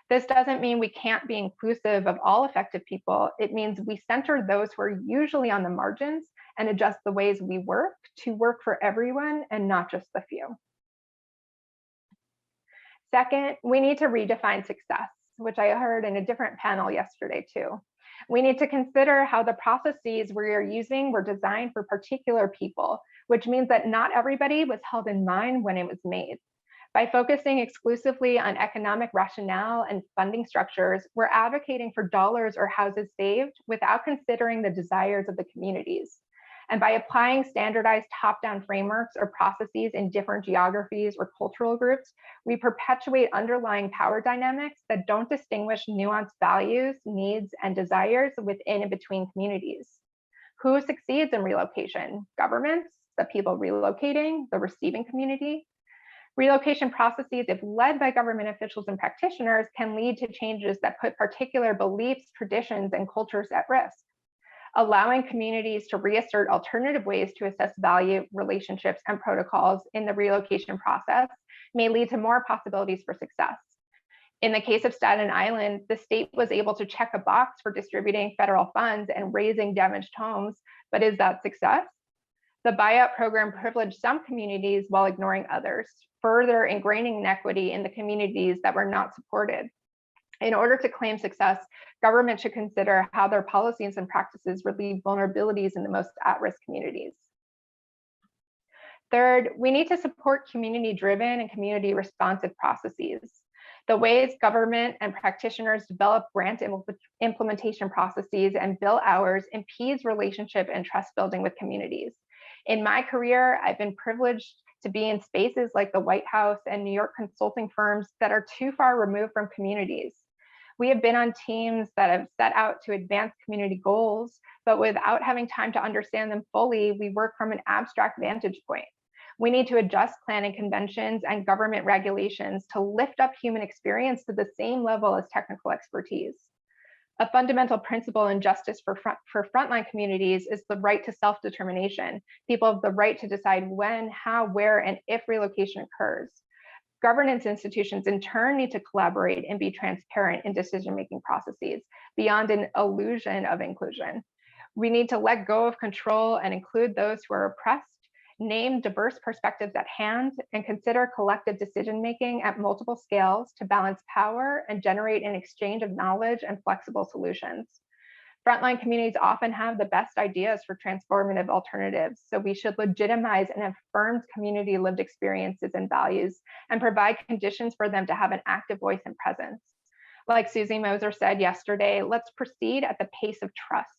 This doesn't mean we can't be inclusive of all affected people. It means we center those who are usually on the margins and adjust the ways we work to work for everyone and not just the few. Second, we need to redefine success, which I heard in a different panel yesterday too. We need to consider how the processes we are using were designed for particular people, which means that not everybody was held in mind when it was made. By focusing exclusively on economic rationale and funding structures, we're advocating for dollars or houses saved without considering the desires of the communities. And by applying standardized top-down frameworks or processes in different geographies or cultural groups, we perpetuate underlying power dynamics that don't distinguish nuanced values, needs, and desires within and between communities. Who succeeds in relocation? Governments, the people relocating, the receiving community? Relocation processes, if led by government officials and practitioners, can lead to changes that put particular beliefs, traditions, and cultures at risk. Allowing communities to reassert alternative ways to assess value, relationships, and protocols in the relocation process may lead to more possibilities for success. In the case of Staten Island, the state was able to check a box for distributing federal funds and raising damaged homes, but is that success? The buyout program privileged some communities while ignoring others, further ingraining inequity in the communities that were not supported. In order to claim success, government should consider how their policies and practices relieve vulnerabilities in the most at-risk communities. Third, we need to support community-driven and community-responsive processes. The ways government and practitioners develop grant implementation processes and bill hours impedes relationship and trust building with communities. In my career, I've been privileged to be in spaces like the White House and New York consulting firms that are too far removed from communities. We have been on teams that have set out to advance community goals, but without having time to understand them fully, we work from an abstract vantage point. We need to adjust planning conventions and government regulations to lift up human experience to the same level as technical expertise. A fundamental principle in justice for frontline communities is the right to self-determination. People have the right to decide when, how, where, and if relocation occurs. Governance institutions in turn need to collaborate and be transparent in decision-making processes beyond an illusion of inclusion. We need to let go of control and include those who are oppressed, name diverse perspectives at hand, and consider collective decision-making at multiple scales to balance power and generate an exchange of knowledge and flexible solutions. Frontline communities often have the best ideas for transformative alternatives, so we should legitimize and affirm community lived experiences and values and provide conditions for them to have an active voice and presence. Like Susie Moser said yesterday, let's proceed at the pace of trust.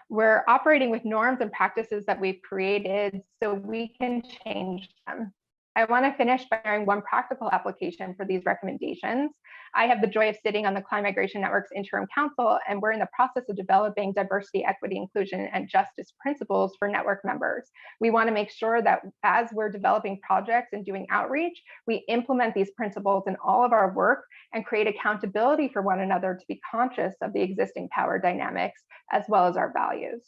We're operating with norms and practices that we've created so we can change them. I want to finish by sharing one practical application for these recommendations. I have the joy of sitting on the Climate Migration Network's interim council, and we're in the process of developing diversity, equity, inclusion, and justice principles for network members. We want to make sure that as we're developing projects and doing outreach, we implement these principles in all of our work and create accountability for one another to be conscious of the existing power dynamics as well as our values.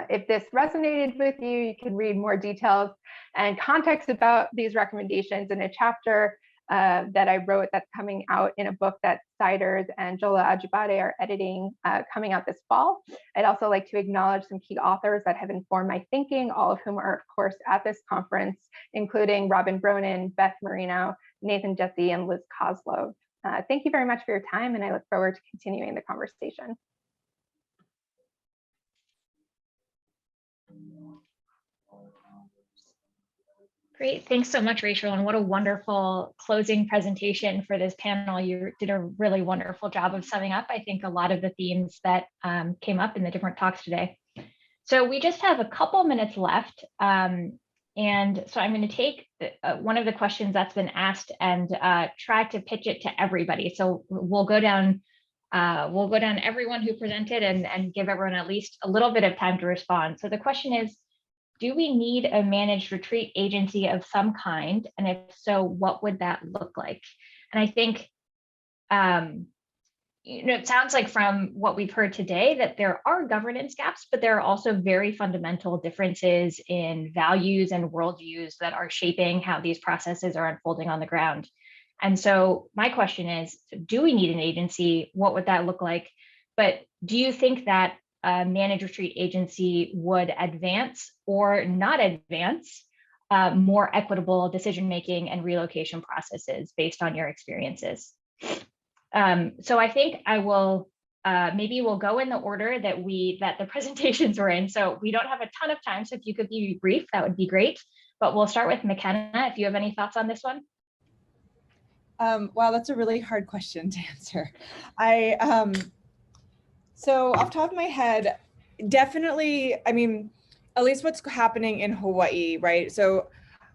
If this resonated with you, you can read more details and context about these recommendations in a chapter that I wrote that's coming out in a book that Siders and Jola Ajibade are editing coming out this fall. I'd also like to acknowledge some key authors that have informed my thinking, all of whom are, of course, at this conference, including Robin Bronin, Beth Marino, Nathan Jesse, and Liz Kozlov. Thank you very much for your time, and I look forward to continuing the conversation. Great, thanks so much, Rachel, and what a wonderful closing presentation for this panel. You did a really wonderful job of summing up, I think, a lot of the themes that came up in the different talks today. So we just have a couple minutes left, and so I'm going to take one of the questions that's been asked and try to pitch it to everybody. So we'll go down everyone who presented and give everyone at least a little bit of time to respond. So the question is, do we need a managed retreat agency of some kind? And if so, what would that look like? And I think, it sounds like from what we've heard today that there are governance gaps, but there are also very fundamental differences in values and worldviews that are shaping how these processes are unfolding on the ground. And so my question is, do we need an agency? What would that look like? But do you think that a managed retreat agency would advance or not advance more equitable decision-making and relocation processes based on your experiences? So I think I will, maybe we'll go in the order that the presentations were in. So we don't have a ton of time, so if you could be brief, that would be great. But we'll start with Makena, if you have any thoughts on this one. Wow, that's a really hard question to answer. So off the top of my head, definitely, I mean, at least what's happening in Hawaii, right? So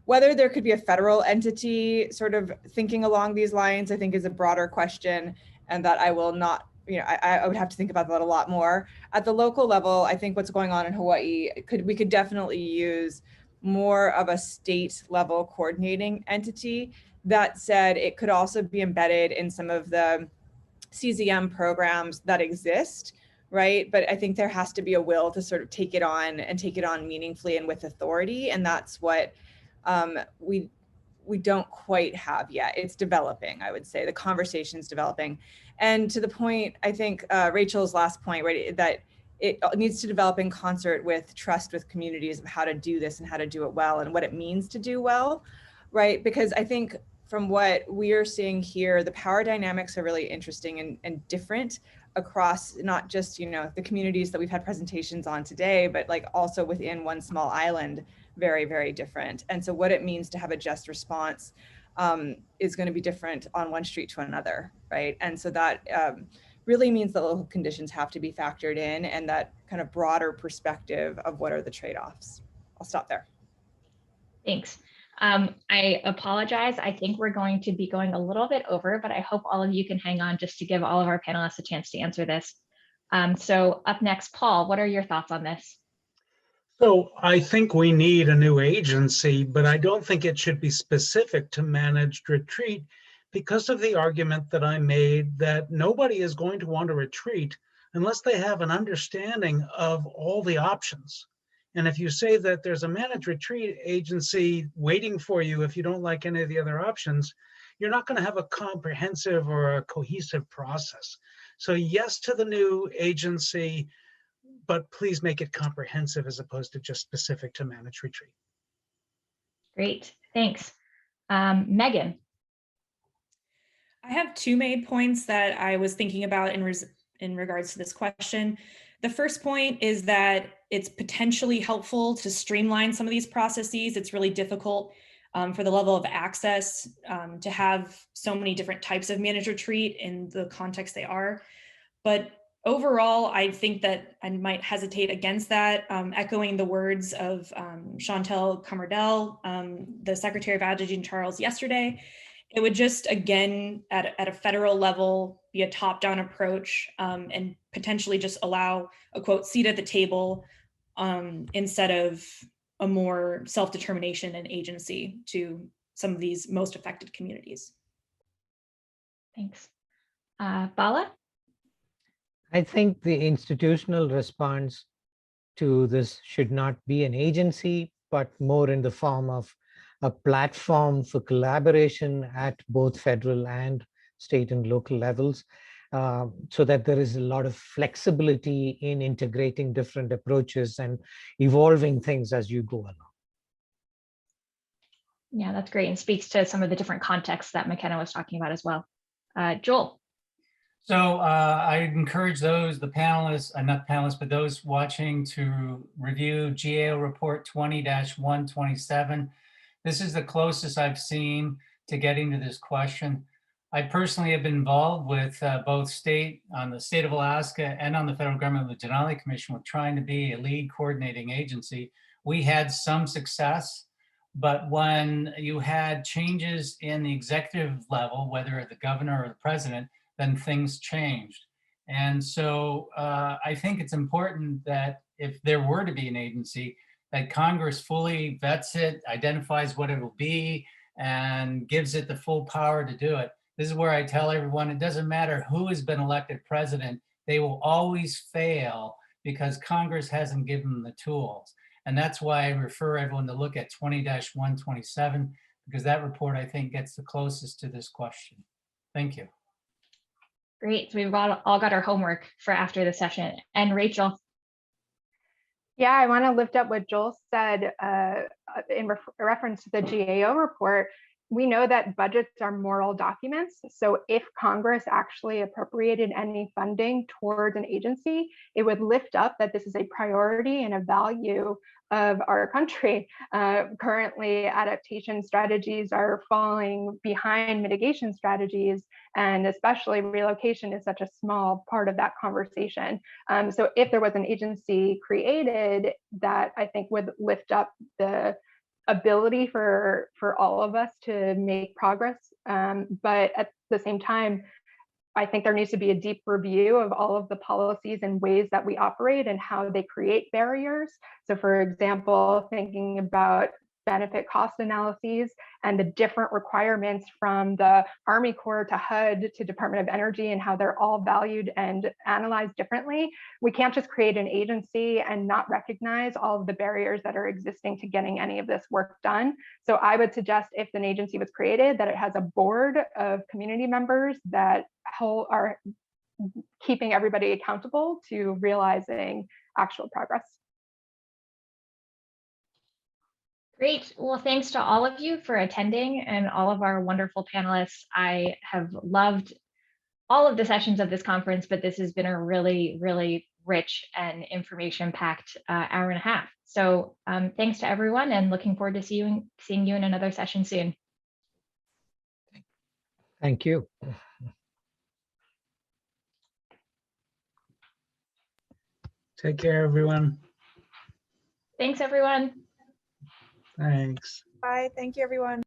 whether there could be a federal entity sort of thinking along these lines, I think is a broader question, and that I will not, I would have to think about that a lot more. At the local level, I think what's going on in Hawaii, we could definitely use more of a state level coordinating entity. That said, it could also be embedded in some of the CZM programs that exist, right? But I think there has to be a will to sort of take it on and take it on meaningfully and with authority. And that's what we don't quite have yet. It's developing, I would say. The conversation's developing. And to the point, I think Rachel's last point, right, that it needs to develop in concert with trust with communities of how to do this and how to do it well and what it means to do well, right? Because I think from what we're seeing here, the power dynamics are really interesting and different across not just, the communities that we've had presentations on today, but like also within one small island, very, very different. And so what it means to have a just response is going to be different on one street to another, right? And so that really means that local conditions have to be factored in and that kind of broader perspective of what are the trade-offs. I'll stop there. Thanks. I apologize. I think we're going to be going a little bit over, but I hope all of you can hang on just to give all of our panelists a chance to answer this. So up next, Paul, what are your thoughts on this? So I think we need a new agency, but I don't think it should be specific to managed retreat because of the argument that I made that nobody is going to want to retreat unless they have an understanding of all the options. And if you say that there's a managed retreat agency waiting for you if you don't like any of the other options, you're not going to have a comprehensive or a cohesive process. So yes to the new agency, but please make it comprehensive as opposed to just specific to managed retreat. Great, thanks. Megan. I have two main points that I was thinking about in regards to this question. The first point is that it's potentially helpful to streamline some of these processes. It's really difficult for the level of access to have so many different types of managed retreat in the context they are. But overall, I think that I might hesitate against that, echoing the words of Chantel Comardel, the Secretary of Adjutant Charles yesterday. It would just, again, at a federal level, be a top-down approach and potentially just allow a, quote, seat at the table instead of a more self-determination and agency to some of these most affected communities. Thanks. Bala? I think the institutional response to this should not be an agency, but more in the form of a platform for collaboration at both federal and state and local levels, so that there is a lot of flexibility in integrating different approaches and evolving things as you go along. Yeah, that's great, and speaks to some of the different contexts that Makena was talking about as well. Joel. So I encourage those, the panelists, not panelists, but those watching to review GAO report 20-127. This is the closest I've seen to getting to this question. I personally have been involved with both on the state of Alaska and on the federal government with the Denali Commission with trying to be a lead coordinating agency. We had some success, but when you had changes in the executive level, whether the governor or the president, then things changed. And so I think it's important that if there were to be an agency, that Congress fully vets it, identifies what it will be, and gives it the full power to do it. This is where I tell everyone, it doesn't matter who has been elected president, they will always fail because Congress hasn't given them the tools. And that's why I refer everyone to look at 20-127, because that report, I think, gets the closest to this question. Thank you. Great, so we've all got our homework for after the session. And Rachel. Yeah, I want to lift up what Joel said in reference to the GAO report. We know that budgets are moral documents. So if Congress actually appropriated any funding towards an agency, it would lift up that this is a priority and a value of our country. Currently, adaptation strategies are falling behind mitigation strategies, and especially relocation is such a small part of that conversation. So if there was an agency created, that I think would lift up the ability for all of us to make progress. But at the same time, I think there needs to be a deep review of all of the policies and ways that we operate and how they create barriers. So for example, thinking about benefit cost analyses and the different requirements from the Army Corps to HUD to Department of Energy and how they're all valued and analyzed differently. We can't just create an agency and not recognize all of the barriers that are existing to getting any of this work done. So I would suggest if an agency was created, that it has a board of community members that are keeping everybody accountable to realizing actual progress. Great. Well, thanks to all of you for attending and all of our wonderful panelists. I have loved all of the sessions of this conference, but this has been a really, really rich and information-packed hour and a half. So thanks to everyone, and looking forward to seeing you in another session soon. Thank you. Take care, everyone. Thanks, everyone. Thanks. Bye. Thank you, everyone.